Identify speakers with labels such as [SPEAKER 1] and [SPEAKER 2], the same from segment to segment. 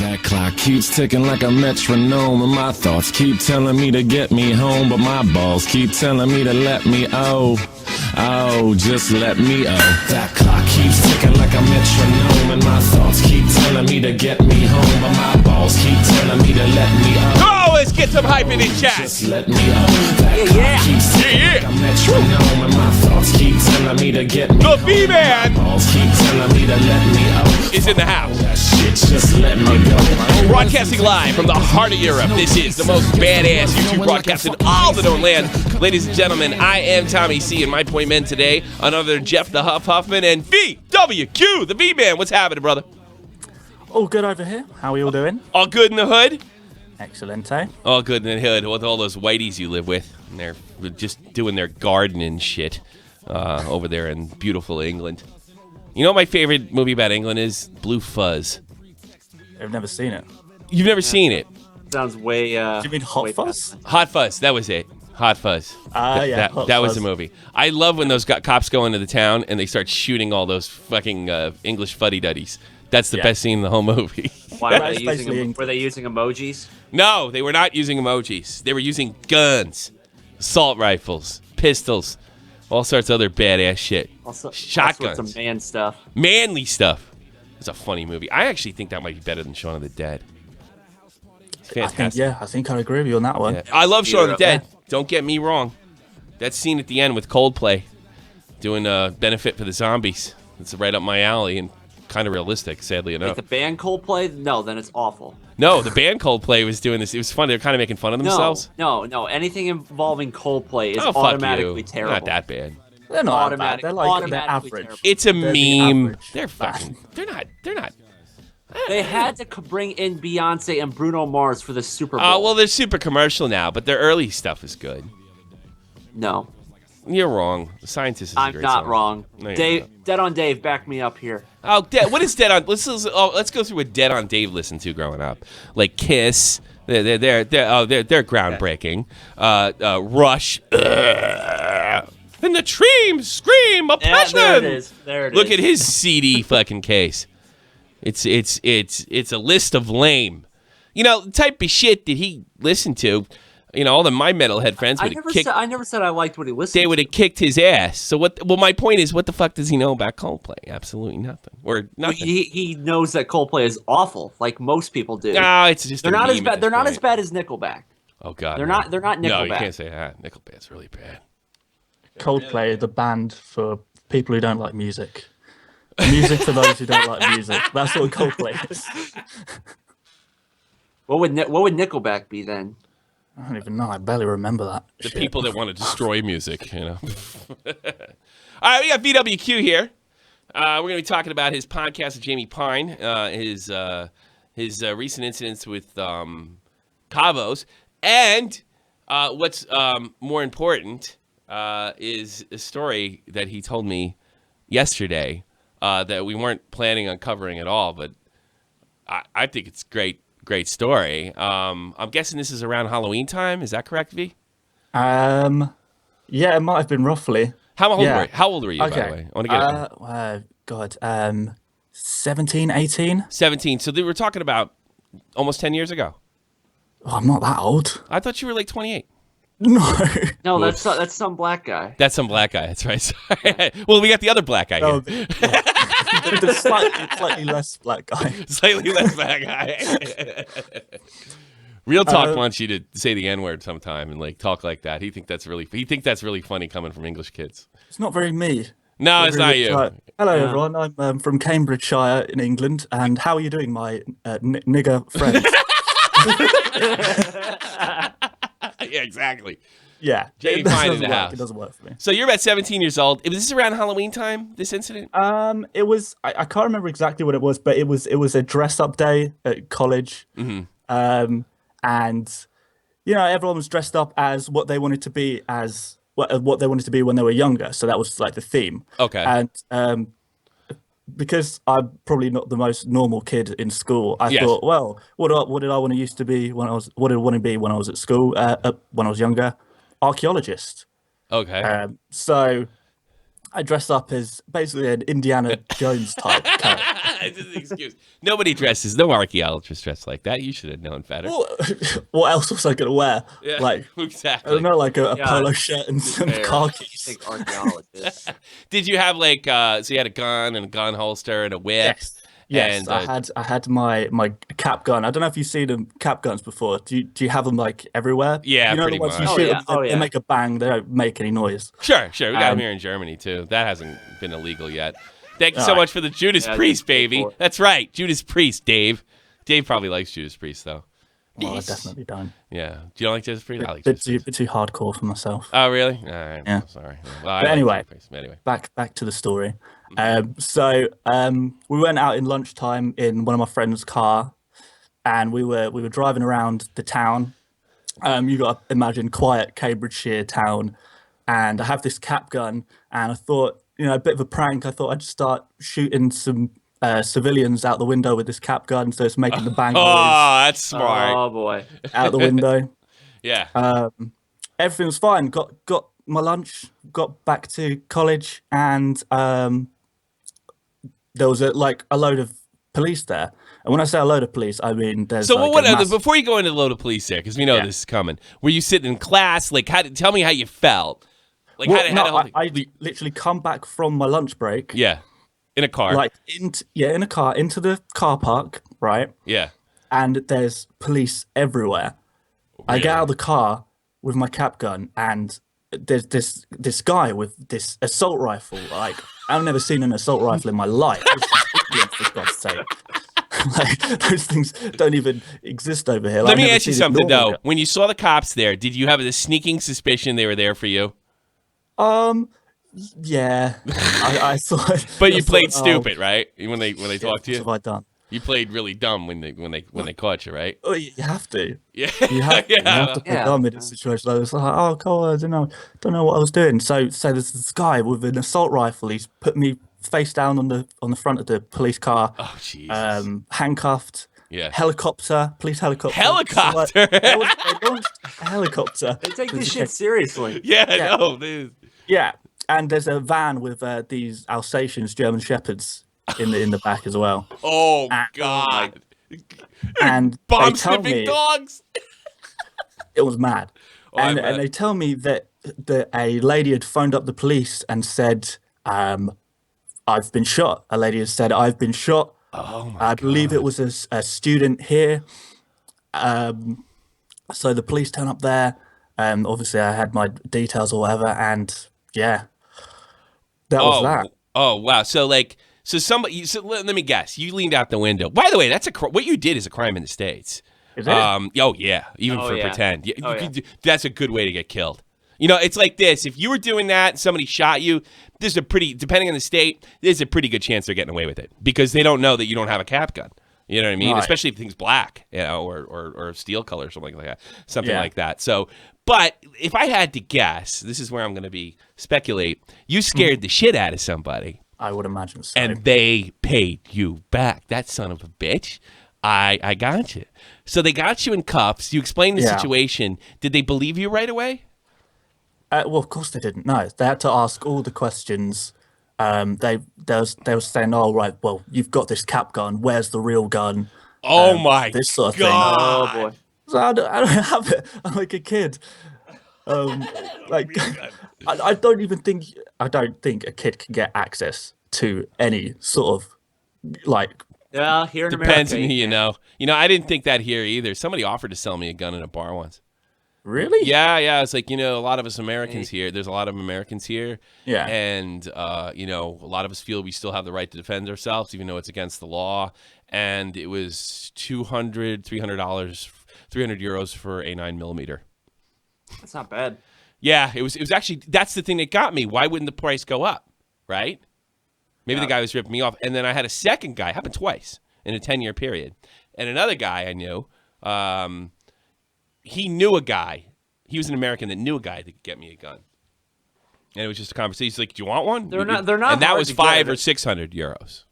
[SPEAKER 1] That clock keeps ticking like a metronome, and my thoughts keep telling me to get me home, but my balls keep telling me to let me just let me That clock keeps ticking like a metronome, and my thoughts keep telling me to get me home, but my balls keep telling me to let me
[SPEAKER 2] Oh, let's get some hype in the chat.
[SPEAKER 1] Just let me That clock keeps ticking like a metronome, and my thoughts keep telling me to get me home.
[SPEAKER 2] The B-Man
[SPEAKER 1] Keep telling me to let me
[SPEAKER 2] is in the house.
[SPEAKER 1] That shit, just let me go.
[SPEAKER 2] Broadcasting live from the heart of Europe. This is the most badass YouTube broadcast in all the known land. Ladies and gentlemen, I am Tommy C, and my point men today, another Jeff the Huffman and VWQ, the B-Man. What's happening, brother?
[SPEAKER 3] All good over here. How are you all doing?
[SPEAKER 2] All good in the hood?
[SPEAKER 3] Excellent, eh?
[SPEAKER 2] All good in the hood with all those whiteys you live with. And they're just doing their gardening shit over there in beautiful England. You know what my favorite movie about England is? Blue Fuzz.
[SPEAKER 3] I've never seen it.
[SPEAKER 2] You've never seen it?
[SPEAKER 4] Sounds way...
[SPEAKER 3] Do you mean Hot Fuzz?
[SPEAKER 2] Hot Fuzz, that was it. Hot Fuzz.
[SPEAKER 3] Yeah,
[SPEAKER 2] that was the movie. I love when those cops go into the town and they start shooting all those fucking English fuddy-duddies. That's the best scene in the whole movie.
[SPEAKER 4] Why were they using emojis?
[SPEAKER 2] No, they were not using emojis. They were using guns, assault rifles, pistols, all sorts of other badass shit. Shotguns.
[SPEAKER 4] Some man stuff.
[SPEAKER 2] Manly stuff. It's a funny movie. I actually think that might be better than Shaun of the Dead. It's fantastic.
[SPEAKER 3] I think I agree with you on that one.
[SPEAKER 2] Yeah. I love Shaun of the Dead. Don't get me wrong. That scene at the end with Coldplay doing a benefit for the zombies. It's right up my alley and kind of realistic, sadly enough.
[SPEAKER 4] Like the band Coldplay? No, then it's awful.
[SPEAKER 2] No, the band Coldplay was doing this. It was fun. They were kind of making fun of themselves.
[SPEAKER 4] No. Anything involving Coldplay is
[SPEAKER 2] fuck
[SPEAKER 4] automatically
[SPEAKER 2] you.
[SPEAKER 4] terrible.
[SPEAKER 2] Not that bad.
[SPEAKER 3] They're not
[SPEAKER 4] automatic.
[SPEAKER 3] They're average.
[SPEAKER 4] Terrible.
[SPEAKER 2] It's a meme.
[SPEAKER 3] Average.
[SPEAKER 2] They're fucking. They're not.
[SPEAKER 4] They had to bring in Beyonce and Bruno Mars for the Super Bowl.
[SPEAKER 2] Oh, well, they're super commercial now, but their early stuff is good.
[SPEAKER 4] No.
[SPEAKER 2] You're wrong. The Scientist is a
[SPEAKER 4] I'm
[SPEAKER 2] great
[SPEAKER 4] not
[SPEAKER 2] song.
[SPEAKER 4] wrong.
[SPEAKER 2] No,
[SPEAKER 4] Dave, Dead on Dave, back me up here.
[SPEAKER 2] Oh, what is Dead on? Let's go through what Dead on Dave listened to growing up. Like Kiss. They're groundbreaking. Rush. And the trees scream of passion.
[SPEAKER 4] There it is.
[SPEAKER 2] Look at his CD fucking case. It's a list of lame. You know, the type of shit that he listened to. You know, all the my metalhead friends would have kicked.
[SPEAKER 4] I never said I liked what he listened to.
[SPEAKER 2] They would have kicked his ass. So what? Well, my point is, what the fuck does he know about Coldplay? Absolutely nothing. Or nothing.
[SPEAKER 4] He knows that Coldplay is awful, like most people do.
[SPEAKER 2] No, it's just
[SPEAKER 4] they're not as bad. They're not as bad as Nickelback.
[SPEAKER 2] Oh god,
[SPEAKER 4] they're not Nickelback.
[SPEAKER 2] No, you can't say that. Nickelback's really bad.
[SPEAKER 3] Coldplay, the band for people who don't like music. Music for those who don't like music. That's what Coldplay is.
[SPEAKER 4] What would Nickelback be then?
[SPEAKER 3] I don't even know. I barely remember that.
[SPEAKER 2] The people that want to destroy music, you know. All right, we got VWQ here. We're going to be talking about his podcast with Jamie Pine, his recent incidents with Kavos, and what's more important is a story that he told me yesterday that we weren't planning on covering at all, but I think it's great story. I'm guessing this is around Halloween time. Is that correct, V?
[SPEAKER 3] Yeah, it might have been roughly.
[SPEAKER 2] How old were you, by the way? I want to get
[SPEAKER 3] 17, 18.
[SPEAKER 2] 17. So they were talking about almost 10 years ago.
[SPEAKER 3] Oh, I'm not that old.
[SPEAKER 2] I thought you were like 28.
[SPEAKER 4] No, that's some black guy.
[SPEAKER 2] That's some black guy. That's right. Sorry. Well, we got the other black guy here.
[SPEAKER 3] The slightly less black guy.
[SPEAKER 2] Slightly less black guy. Real Talk wants you to say the N-word sometime and like talk like that. He thinks that's really funny coming from English kids.
[SPEAKER 3] It's not very me.
[SPEAKER 2] No, it's not you.
[SPEAKER 3] Hello, everyone. I'm from Cambridgeshire in England, and how are you doing, my nigger friends?
[SPEAKER 2] Yeah, exactly.
[SPEAKER 3] Yeah,
[SPEAKER 2] Jamie Pine in the house.
[SPEAKER 3] It doesn't work for me.
[SPEAKER 2] So you're about 17 years old. Was this around Halloween time? This incident?
[SPEAKER 3] It was. I can't remember exactly what it was, but it was a dress-up day at college.
[SPEAKER 2] Mm-hmm.
[SPEAKER 3] And you know, everyone was dressed up as what they wanted to be what they wanted to be when they were younger. So that was like the theme.
[SPEAKER 2] Okay.
[SPEAKER 3] And because I'm probably not the most normal kid in school, I thought, well, what did I want to used to be when I was? What did I want to be when I was at school? When I was younger, archaeologist.
[SPEAKER 2] Okay.
[SPEAKER 3] So I dressed up as basically an Indiana Jones type character.
[SPEAKER 2] It's just an excuse. Nobody dresses. No archaeologists dress like that. You should have known better.
[SPEAKER 3] What else was I gonna wear?
[SPEAKER 2] Yeah,
[SPEAKER 3] Like
[SPEAKER 2] exactly.
[SPEAKER 3] I don't know, like a polo shirt and some
[SPEAKER 4] fair.
[SPEAKER 3] khakis.
[SPEAKER 4] I think archaeologists.
[SPEAKER 2] Did you have like so you had a gun and a gun holster and a whip?
[SPEAKER 3] Yes,
[SPEAKER 2] And,
[SPEAKER 3] I had my cap gun. I don't know if you've seen them cap guns before. Do you have them like everywhere?
[SPEAKER 2] Yeah,
[SPEAKER 3] you know
[SPEAKER 2] pretty
[SPEAKER 3] the ones
[SPEAKER 2] much.
[SPEAKER 3] you
[SPEAKER 4] Oh,
[SPEAKER 3] shoot
[SPEAKER 4] yeah.
[SPEAKER 3] them,
[SPEAKER 4] Oh,
[SPEAKER 3] they
[SPEAKER 4] yeah.
[SPEAKER 3] make a bang. They don't make any noise.
[SPEAKER 2] Sure. We got them
[SPEAKER 3] Um,
[SPEAKER 2] here in Germany too. That hasn't been illegal yet. Thank you so
[SPEAKER 3] All right.
[SPEAKER 2] much for the Judas
[SPEAKER 4] Yeah,
[SPEAKER 2] Priest,
[SPEAKER 4] pay
[SPEAKER 2] baby.
[SPEAKER 4] for it.
[SPEAKER 2] That's right, Judas Priest, Dave. Dave probably likes Judas Priest though.
[SPEAKER 3] Well, I
[SPEAKER 2] Yes.
[SPEAKER 3] definitely don't.
[SPEAKER 2] Yeah. Do you like Judas Priest? I like
[SPEAKER 3] Bit
[SPEAKER 2] Judas Priest.
[SPEAKER 3] too hardcore for myself.
[SPEAKER 2] Oh, really? All right.
[SPEAKER 3] Yeah.
[SPEAKER 2] Sorry. Well, I
[SPEAKER 3] But
[SPEAKER 2] like
[SPEAKER 3] anyway.
[SPEAKER 2] Judas Priest. Anyway.
[SPEAKER 3] Back to the story. So we went out in lunchtime in one of my friend's car, and we were driving around the town. You got to imagine quiet Cambridgeshire town, and I have this cap gun, and I thought, a bit of a prank. I thought I'd start shooting some civilians out the window with this cap gun, so it's making the bang noise
[SPEAKER 2] Oh, that's smart.
[SPEAKER 4] Oh boy.
[SPEAKER 3] out the window.
[SPEAKER 2] Yeah.
[SPEAKER 3] Everything was fine. Got my lunch, got back to college, and there was a load of police there. And when I say a load of police, I mean there's.
[SPEAKER 2] So
[SPEAKER 3] like
[SPEAKER 2] what?
[SPEAKER 3] a mass-
[SPEAKER 2] Before you go into the load of police there, because we know
[SPEAKER 3] Yeah.
[SPEAKER 2] this is coming. Were you sitting in class? Like, tell me how you felt. Like,
[SPEAKER 3] Well,
[SPEAKER 2] how did
[SPEAKER 3] no,
[SPEAKER 2] how did-
[SPEAKER 3] I literally come back from my lunch break.
[SPEAKER 2] yeah, in a car.
[SPEAKER 3] Like in a car into the car park, right?
[SPEAKER 2] Yeah.
[SPEAKER 3] And there's police everywhere. I get
[SPEAKER 2] Really?
[SPEAKER 3] out of the car with my cap gun, and there's this guy with this assault rifle. Like, I've never seen an assault rifle in my life. This is England, for God's sake. Like, those things don't even exist over here.
[SPEAKER 2] Let
[SPEAKER 3] I've
[SPEAKER 2] me
[SPEAKER 3] never
[SPEAKER 2] ask you
[SPEAKER 3] seen it
[SPEAKER 2] something
[SPEAKER 3] normal.
[SPEAKER 2] though. When you saw the cops there, did you have a sneaking suspicion they were there for you?
[SPEAKER 3] Yeah, I thought.
[SPEAKER 2] But
[SPEAKER 3] I
[SPEAKER 2] you played
[SPEAKER 3] thought,
[SPEAKER 2] stupid, right? When they talked to
[SPEAKER 3] What
[SPEAKER 2] you,
[SPEAKER 3] have I done?
[SPEAKER 2] you played really dumb when they caught you, right?
[SPEAKER 3] Oh, you have to.
[SPEAKER 2] Yeah.
[SPEAKER 3] You have to play
[SPEAKER 4] Yeah.
[SPEAKER 3] dumb in a situation like this. Like, oh, God, I don't know what I was doing. So there's this guy with an assault rifle. He's put me face down on the front of the police car,
[SPEAKER 2] Oh, Jesus.
[SPEAKER 3] handcuffed.
[SPEAKER 2] Yeah.
[SPEAKER 3] Police helicopter.
[SPEAKER 2] Helicopter?
[SPEAKER 3] So, they launched a helicopter.
[SPEAKER 4] They take this shit seriously.
[SPEAKER 2] Yeah, no, dude.
[SPEAKER 3] Yeah, and there's a van with these Alsatians, German Shepherds, in the back as well.
[SPEAKER 2] Oh
[SPEAKER 3] Ah,
[SPEAKER 2] God.
[SPEAKER 3] And
[SPEAKER 2] Bomb
[SPEAKER 3] they tell
[SPEAKER 2] sniffing
[SPEAKER 3] me
[SPEAKER 2] dogs.
[SPEAKER 3] it was mad.
[SPEAKER 2] Oh, I
[SPEAKER 3] and
[SPEAKER 2] bet.
[SPEAKER 3] they tell me that a lady had phoned up the police and said, I've been shot. A lady has said, I've been shot.
[SPEAKER 2] Oh my
[SPEAKER 3] I believe it was a student here. So the police turn up there. Obviously, I had my details or whatever, and yeah, that was that.
[SPEAKER 2] Oh wow. So somebody. So let me guess. You leaned out the window. By the way, that's what you did is a crime in the States.
[SPEAKER 3] Is it?
[SPEAKER 2] Oh yeah. Even
[SPEAKER 4] Oh,
[SPEAKER 2] for
[SPEAKER 4] yeah.
[SPEAKER 2] pretend.
[SPEAKER 4] Oh,
[SPEAKER 2] You
[SPEAKER 4] yeah.
[SPEAKER 2] could that's a good way to get killed. It's like this. If you were doing that and somebody shot you, there's depending on the state, there's a pretty good chance they're getting away with it because they don't know that you don't have a cap gun. You know what I mean?
[SPEAKER 3] Right.
[SPEAKER 2] Especially if things black, or steel color or something like that. Something
[SPEAKER 3] Yeah.
[SPEAKER 2] like that. So, but if I had to guess, this is where I'm going to speculate. You scared the shit out of somebody
[SPEAKER 3] I would imagine so.
[SPEAKER 2] and they paid you back. That son of a bitch. I got you. So they got you in cuffs. You explained the
[SPEAKER 3] Yeah.
[SPEAKER 2] situation. Did they believe you right away?
[SPEAKER 3] Well, of course they didn't. No, they had to ask all the questions. They were saying, "Oh, right. Well, you've got this cap gun. Where's the real gun?"
[SPEAKER 2] Oh my
[SPEAKER 3] this sort of
[SPEAKER 2] God.
[SPEAKER 4] Oh boy.
[SPEAKER 3] thing. So I don't have it. I'm like a kid. Like I don't think a kid can get access to any sort of like.
[SPEAKER 4] Yeah, here in
[SPEAKER 2] Depends
[SPEAKER 4] America.
[SPEAKER 2] on who you know. I didn't think that here either. Somebody offered to sell me a gun in a bar once.
[SPEAKER 3] Really?
[SPEAKER 2] Yeah. It's like, a lot of us Americans here, there's a lot of Americans here.
[SPEAKER 3] Yeah.
[SPEAKER 2] And, a lot of us feel we still have the right to defend ourselves, even though it's against the law. And it was $300 €300 for a 9mm.
[SPEAKER 4] That's not bad.
[SPEAKER 2] Yeah, it was actually, that's the thing that got me. Why wouldn't the price go up? Right? Maybe the guy was ripping me off. And then I had a second guy, happened twice in a 10-year period. And another guy I knew, he knew a guy. He was an American that knew a guy that could get me a gun. And it was just a conversation. He's like, "Do you want one?"
[SPEAKER 4] They're not
[SPEAKER 2] And that
[SPEAKER 4] hard
[SPEAKER 2] was
[SPEAKER 4] to
[SPEAKER 2] €500
[SPEAKER 4] get.
[SPEAKER 2] or €600.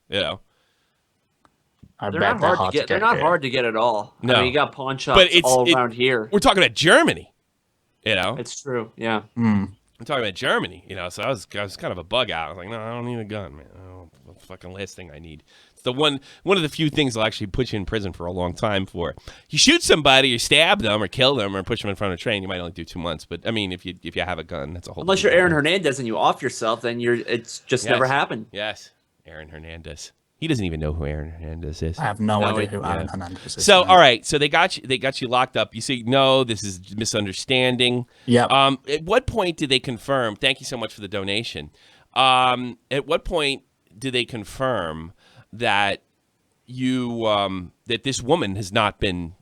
[SPEAKER 3] I
[SPEAKER 4] They're
[SPEAKER 3] bet
[SPEAKER 4] not hard to get. They're not
[SPEAKER 3] here.
[SPEAKER 4] hard to get at all.
[SPEAKER 2] No.
[SPEAKER 4] I mean, you got pawn shops
[SPEAKER 2] But
[SPEAKER 4] all around here.
[SPEAKER 2] We're talking about Germany.
[SPEAKER 4] It's true. Yeah.
[SPEAKER 2] I'm talking about Germany. So I was kind of a bug out. I was like, no, I don't need a gun, man. the fucking last thing I need. It's the one of the few things they'll actually put you in prison for a long time for. You shoot somebody, you stab them, or kill them, or push them in front of a train, you might only do 2 months. But I mean, if you have a gun, that's a whole.
[SPEAKER 4] Unless you're Aaron Hernandez and you off yourself, then it's just never happened.
[SPEAKER 2] Yes, Aaron Hernandez. He doesn't even know who Aaron Hernandez is.
[SPEAKER 3] I have no idea who Aaron Hernandez is.
[SPEAKER 2] So, all right. So they got you locked up. You say, no, this is misunderstanding.
[SPEAKER 3] Yeah.
[SPEAKER 2] At what point did they confirm? Thank you so much for the donation. At what point did they confirm that that this woman has not been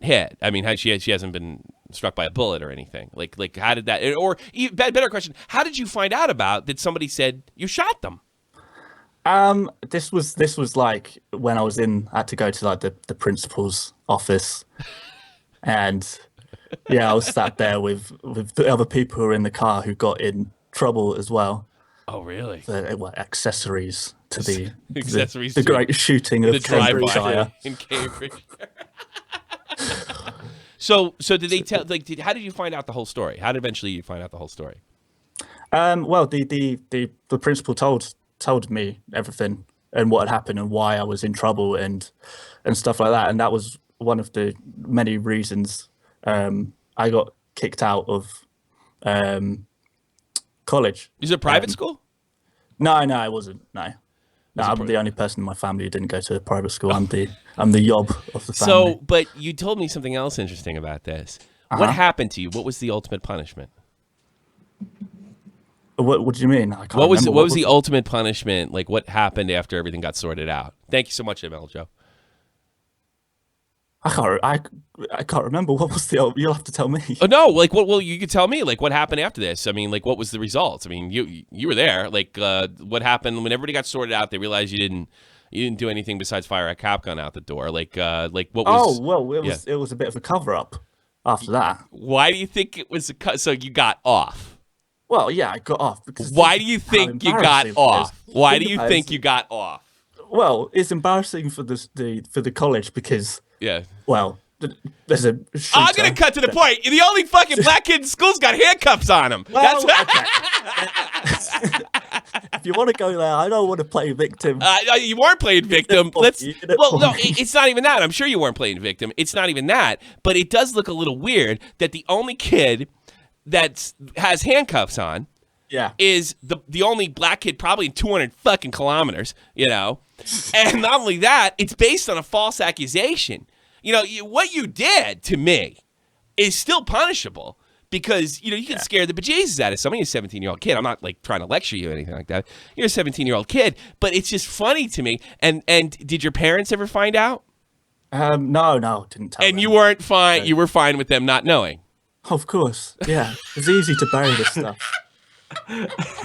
[SPEAKER 2] hit? I mean, she hasn't been struck by a bullet or anything. Like how did that? Or better question: how did you find out about that? Somebody said you shot them.
[SPEAKER 3] This was like when I had to go to like the principal's office, and yeah, I was sat there with the other people who were in the car who got in trouble as well.
[SPEAKER 2] Oh, really?
[SPEAKER 3] Accessories to
[SPEAKER 2] the
[SPEAKER 3] great shooting of Cambridgeshire
[SPEAKER 2] in Cambridge. So did they tell? How did you find out the whole story? How did eventually you find out the whole story?
[SPEAKER 3] Well, the principal told me everything and what had happened and why I was in trouble and stuff like that, and that was one of the many reasons I got kicked out of college.
[SPEAKER 2] Is it a private school?
[SPEAKER 3] No, it wasn't. No, I'm the only person in my family who didn't go to a private school. I'm the yob of the family.
[SPEAKER 2] So, but you told me something else interesting about this. What happened to you? What was the ultimate punishment?
[SPEAKER 3] What do you mean? I can't
[SPEAKER 2] what was
[SPEAKER 3] remember.
[SPEAKER 2] what was the ultimate punishment? Like, what happened after everything got sorted out? Thank you so much, ML Joe.
[SPEAKER 3] I can't remember. What was the? You'll have to tell me.
[SPEAKER 2] Oh no! Like, what? Well, you could tell me. Like, what happened after this? I mean, like, what was the results? I mean, you were there. Like, what happened when everybody got sorted out? They realized you didn't do anything besides fire a cap gun out the door. Like what was?
[SPEAKER 3] Oh well, it was a bit of a cover up after that.
[SPEAKER 2] Why do you think it was so you got off?
[SPEAKER 3] Well, yeah, I got off because.
[SPEAKER 2] Why do you think you got off? Why do you think you got off?
[SPEAKER 3] Well, it's embarrassing for the college because.
[SPEAKER 2] Yeah.
[SPEAKER 3] Well, there's a.
[SPEAKER 2] I'm gonna cut to the point. You're the only fucking black kid in school's got handcuffs on him.
[SPEAKER 3] Well, okay. If you want to go there, I don't want to play victim.
[SPEAKER 2] You weren't playing victim. No, it's not even that. I'm sure you weren't playing victim. It's not even that. But it does look a little weird that the only kid that has handcuffs on, is the only black kid probably in 200 fucking kilometers. You know, and not only that, it's based on a false accusation. You know, what you did to me is still punishable. Because, you can scare the bejesus out of somebody. You're a 17-year-old kid. I'm not, like, trying to lecture you or anything like that. You're a 17-year-old kid. But it's just funny to me. And did your parents ever find out?
[SPEAKER 3] No, didn't tell them.
[SPEAKER 2] And you weren't fine. You were fine with them not knowing?
[SPEAKER 3] Of course. Yeah. It's easy to bury this stuff.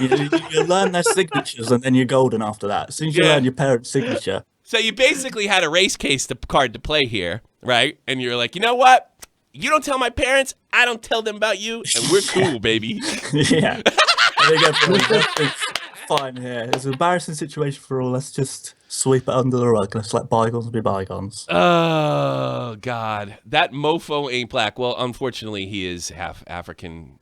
[SPEAKER 3] You learn their signatures and then you're golden after that. As soon as you learn your parents' signature.
[SPEAKER 2] So you basically had a race case card to play here, right? And you're like, you know what? You don't tell my parents, I don't tell them about you, and we're cool, baby.
[SPEAKER 3] Yeah. Everything's fine here. It's an embarrassing situation for all. Let's just sweep it under the rug. Let's let bygones be bygones.
[SPEAKER 2] Oh, God. That mofo ain't black. Well, unfortunately, he is half African,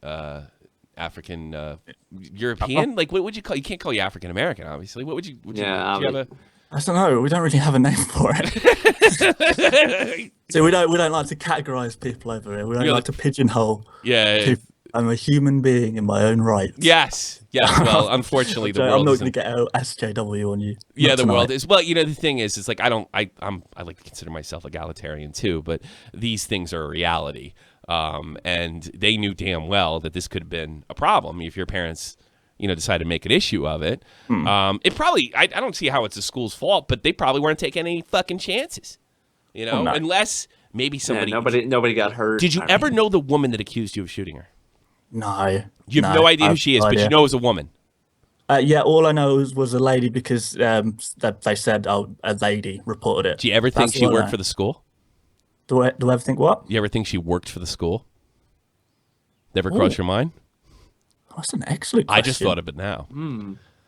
[SPEAKER 2] European? Like, what would you call? You can't call you African American, obviously. What would you have a...
[SPEAKER 3] I don't know. We don't really have a name for it. So we don't like to categorize people over here. We don't like to pigeonhole.
[SPEAKER 2] Yeah.
[SPEAKER 3] I'm a human being in my own right.
[SPEAKER 2] Yes. Well, unfortunately, the world.
[SPEAKER 3] I'm not going to get an SJW on you.
[SPEAKER 2] Yeah, the world is. Well, the thing is, it's like I like to consider myself egalitarian too, but these things are a reality, and they knew damn well that this could have been a problem if your parents. Decide to make an issue of it. It probably, I don't see how it's the school's fault, but they probably weren't taking any fucking chances. Unless maybe somebody.
[SPEAKER 4] Yeah, nobody got hurt.
[SPEAKER 2] Did you ever know the woman that accused you of shooting her?
[SPEAKER 3] No.
[SPEAKER 2] You have no idea who she is, but you know it was a woman.
[SPEAKER 3] Yeah, all I know was a lady because they said, a lady reported it.
[SPEAKER 2] Do you ever think she worked for the school?
[SPEAKER 3] Do I ever think what?
[SPEAKER 2] You ever think she worked for the school? Never crossed your mind?
[SPEAKER 3] That's an excellent question.
[SPEAKER 2] I just thought of it now.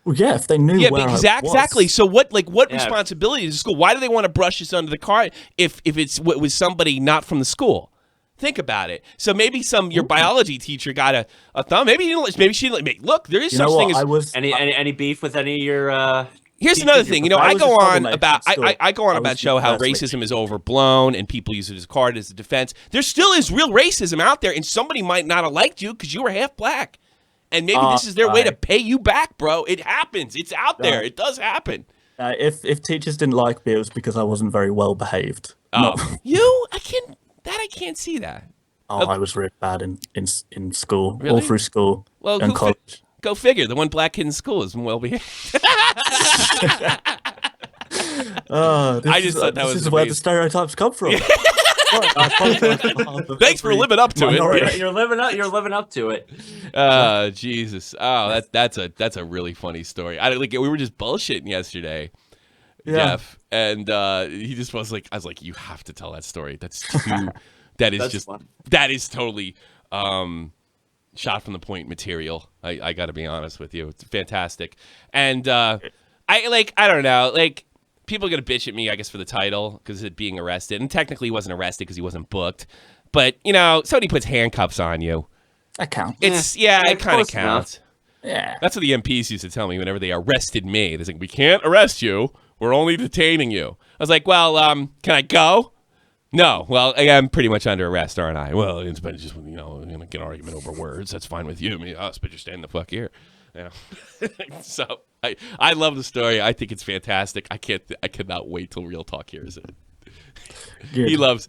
[SPEAKER 3] Well, yeah, if they knew where I was.
[SPEAKER 2] Exactly. So what responsibility does the school? Why do they want to brush this under the carpet if it's with somebody not from the school? Think about it. So maybe your biology teacher got a thumb. Maybe she look. There is such thing as
[SPEAKER 4] any beef with any of your
[SPEAKER 2] Here's another thing. You know, I go on about show how
[SPEAKER 3] personally.
[SPEAKER 2] racism is overblown and people use it as a card as a defense. There still is real racism out there, and somebody might not have liked you because you were half black. And maybe this is their way to pay you back, bro. It happens. It's out there. It does happen.
[SPEAKER 3] If teachers didn't like me, it was because I wasn't very well behaved.
[SPEAKER 2] I can't see that.
[SPEAKER 3] I was really bad in school,
[SPEAKER 2] Really?
[SPEAKER 3] all through school and college.
[SPEAKER 2] Go figure. The one black kid in school is well behaved.
[SPEAKER 3] This is where the stereotypes come from.
[SPEAKER 2] Thanks for living up to it.
[SPEAKER 4] You're living up to it.
[SPEAKER 2] Jesus. Oh, that's a really funny story. We were just bullshitting yesterday, Jeff, and he just was like, I was like, you have to tell that story. That's too. That is totally shot from the point material. I got to be honest with you. It's fantastic. And I don't know, like, people are going to bitch at me, I guess, for the title because of it being arrested. And technically he wasn't arrested because he wasn't booked. But, you know, somebody puts handcuffs on you.
[SPEAKER 3] That counts.
[SPEAKER 2] It kind of counts.
[SPEAKER 3] Yeah.
[SPEAKER 2] That's what the MPs used to tell me whenever they arrested me. They're like, we can't arrest you. We're only detaining you. I was like, well, can I go? No. Well, I'm pretty much under arrest, aren't I? Well, it's been just, you know, we're going to get an argument over words. That's fine with you. Me, us, but you're standing the fuck here. You know? So I love the story. I think it's fantastic. I cannot wait till Real Talk hears it. He loves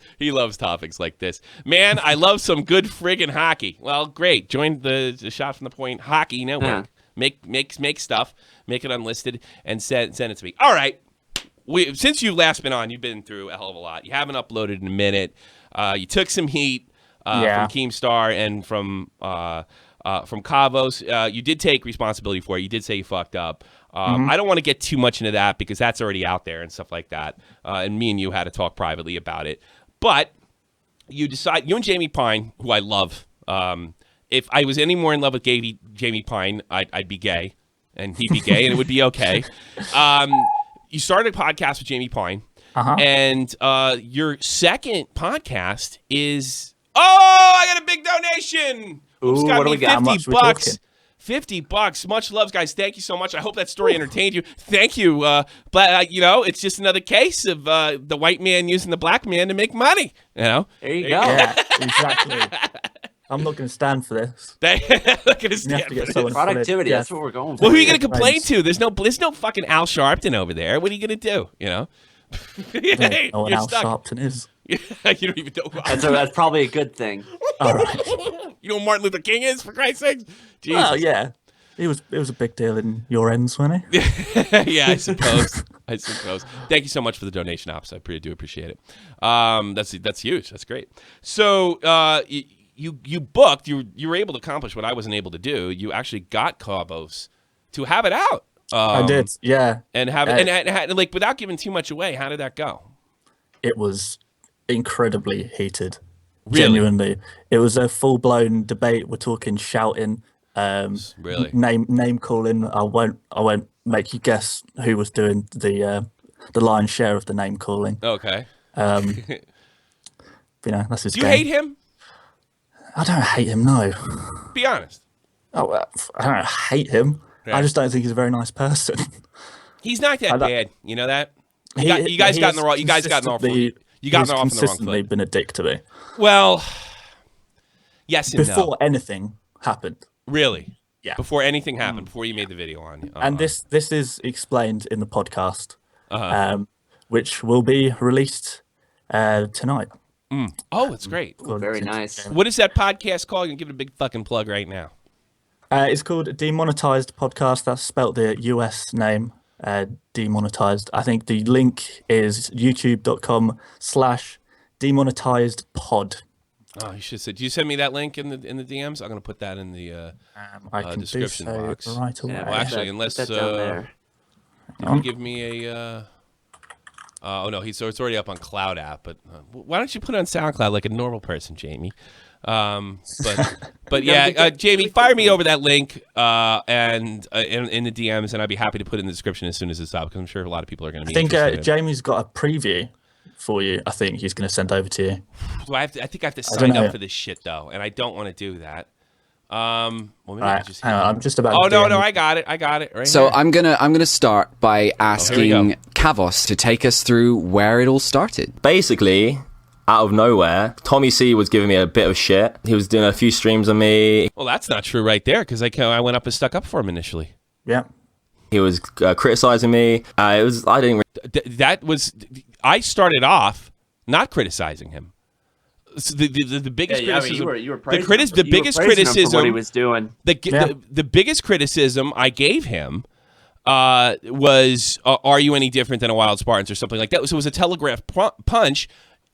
[SPEAKER 2] topics like this. Man, I love some good friggin' hockey. Well, great. Join the Shot from the Point Hockey Network. Make stuff, make it unlisted, and send it to me. All right. Since you've last been on, you've been through a hell of a lot. You haven't uploaded in a minute. You took some heat from Keemstar and from Kavos. You did take responsibility for it. You did say you fucked up. I don't want to get too much into that because that's already out there and stuff like that. And me and you had to talk privately about it. But you and Jamie Pine, who I love, if I was any more in love with Jamie Pine, I'd be gay. And he'd be gay, and it would be okay. You started a podcast with Jamie Pine, and your second podcast is, I got a big donation.
[SPEAKER 4] Ooh, what do we got?
[SPEAKER 2] $50. $50. Much love, guys. Thank you so much. I hope that story entertained you. Thank you. But you know, it's just another case of the white man using the black man to make money. You know,
[SPEAKER 4] there you go.
[SPEAKER 3] Yeah, exactly. I'm not going to stand for this.
[SPEAKER 4] Productivity. That's what we're going for.
[SPEAKER 2] Well, who are you going to complain to? There's no fucking Al Sharpton over there. What are you going to do? You know,
[SPEAKER 3] I don't know what Al Sharpton is.
[SPEAKER 2] You don't even know.
[SPEAKER 4] That's probably a good thing.
[SPEAKER 3] All right.
[SPEAKER 2] You know who Martin Luther King is, for Christ's sake? Jesus.
[SPEAKER 3] Oh yeah, it was a big deal in your ends, wasn't he?
[SPEAKER 2] Yeah, I suppose. Thank you so much for the donation, Ops. I do appreciate it. That's huge. That's great. So you booked. You were able to accomplish what I wasn't able to do. You actually got Kavos to have it out.
[SPEAKER 3] I did. Yeah.
[SPEAKER 2] And have it and like without giving too much away. How did that go?
[SPEAKER 3] It was incredibly heated.
[SPEAKER 2] Really?
[SPEAKER 3] Genuinely, it was a full-blown debate. We're talking shouting,
[SPEAKER 2] really
[SPEAKER 3] name calling. I won't make you guess who was doing the lion's share of the name calling.
[SPEAKER 2] Okay.
[SPEAKER 3] You know, that's his.
[SPEAKER 2] Do you hate him?
[SPEAKER 3] I don't hate him. No.
[SPEAKER 2] Be honest.
[SPEAKER 3] Oh, I don't hate him.
[SPEAKER 2] Yeah.
[SPEAKER 3] I just don't think he's a very nice person.
[SPEAKER 2] He's not that bad. You know that. You guys got in the wrong. You guys got in the wrong. You got off in the wrong foot.
[SPEAKER 3] Consistently been a dick to me.
[SPEAKER 2] Well, yes and
[SPEAKER 3] before anything happened.
[SPEAKER 2] Really?
[SPEAKER 3] Yeah.
[SPEAKER 2] Before anything happened, before you made the video on.
[SPEAKER 3] And this is explained in the podcast, which will be released tonight.
[SPEAKER 2] Oh, it's great.
[SPEAKER 4] Oh, very nice.
[SPEAKER 2] What is that podcast called? You can give it a big fucking plug right now.
[SPEAKER 3] It's called Demonetized Podcast. That's spelt the US name. Demonetized. I think the link is youtube.com/demonetizedpod.
[SPEAKER 2] Oh, you should say. Do you send me that link in the DMs? I'm gonna put that in the
[SPEAKER 3] I can
[SPEAKER 2] description
[SPEAKER 3] do so
[SPEAKER 2] box.
[SPEAKER 3] right away.
[SPEAKER 2] Well, actually, unless
[SPEAKER 4] Put that down there.
[SPEAKER 2] if you give me a. Oh no, it's already up on Cloud app. But why don't you put it on SoundCloud like a normal person, Jamie? But yeah, Jamie, fire me over that link and in the DMs, and I'd be happy to put it in the description as soon as it's up because I'm sure a lot of people are going to be.
[SPEAKER 3] I think Jamie's got a preview for you. I think he's going to send over to you.
[SPEAKER 2] I think I have to sign up for this shit though, and I don't want to do that. Well, maybe
[SPEAKER 3] Right,
[SPEAKER 2] just
[SPEAKER 3] hang on, I'm just about.
[SPEAKER 2] Oh
[SPEAKER 3] to
[SPEAKER 2] no,
[SPEAKER 3] DM
[SPEAKER 2] no,
[SPEAKER 3] you.
[SPEAKER 2] I got it right
[SPEAKER 5] So
[SPEAKER 2] here.
[SPEAKER 5] I'm gonna start by
[SPEAKER 2] here we
[SPEAKER 5] asking
[SPEAKER 2] go.
[SPEAKER 5] Kavos to take us through where it all started.
[SPEAKER 6] Basically, out of nowhere, Tommy C was giving me a bit of shit. He was doing a few streams on me.
[SPEAKER 2] Well, that's not true right there, because I went up and stuck up for him initially.
[SPEAKER 3] Yeah.
[SPEAKER 6] He was criticizing me. I didn't.
[SPEAKER 2] I started off not criticizing him. So the biggest criticism.
[SPEAKER 4] you were praising him.
[SPEAKER 2] The biggest criticism
[SPEAKER 4] for what he was doing.
[SPEAKER 2] The biggest criticism I gave him was, "Are you any different than a Wild Spartans?" or something like that. So it was a telegraph punch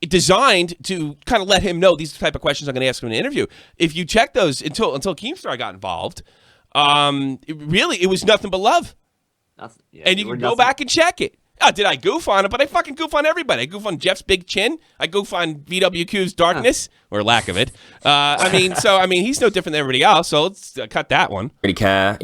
[SPEAKER 2] designed to kind of let him know these are the type of questions I'm going to ask him in an interview. If you check those until Keemstar got involved, it was nothing but love. And you can go back and check it. Did I goof on it? But I fucking goof on everybody. I goof on Jeff's big chin. I goof on VWQ's darkness, or lack of it. He's no different than everybody else, so let's cut that one.
[SPEAKER 6] Really care,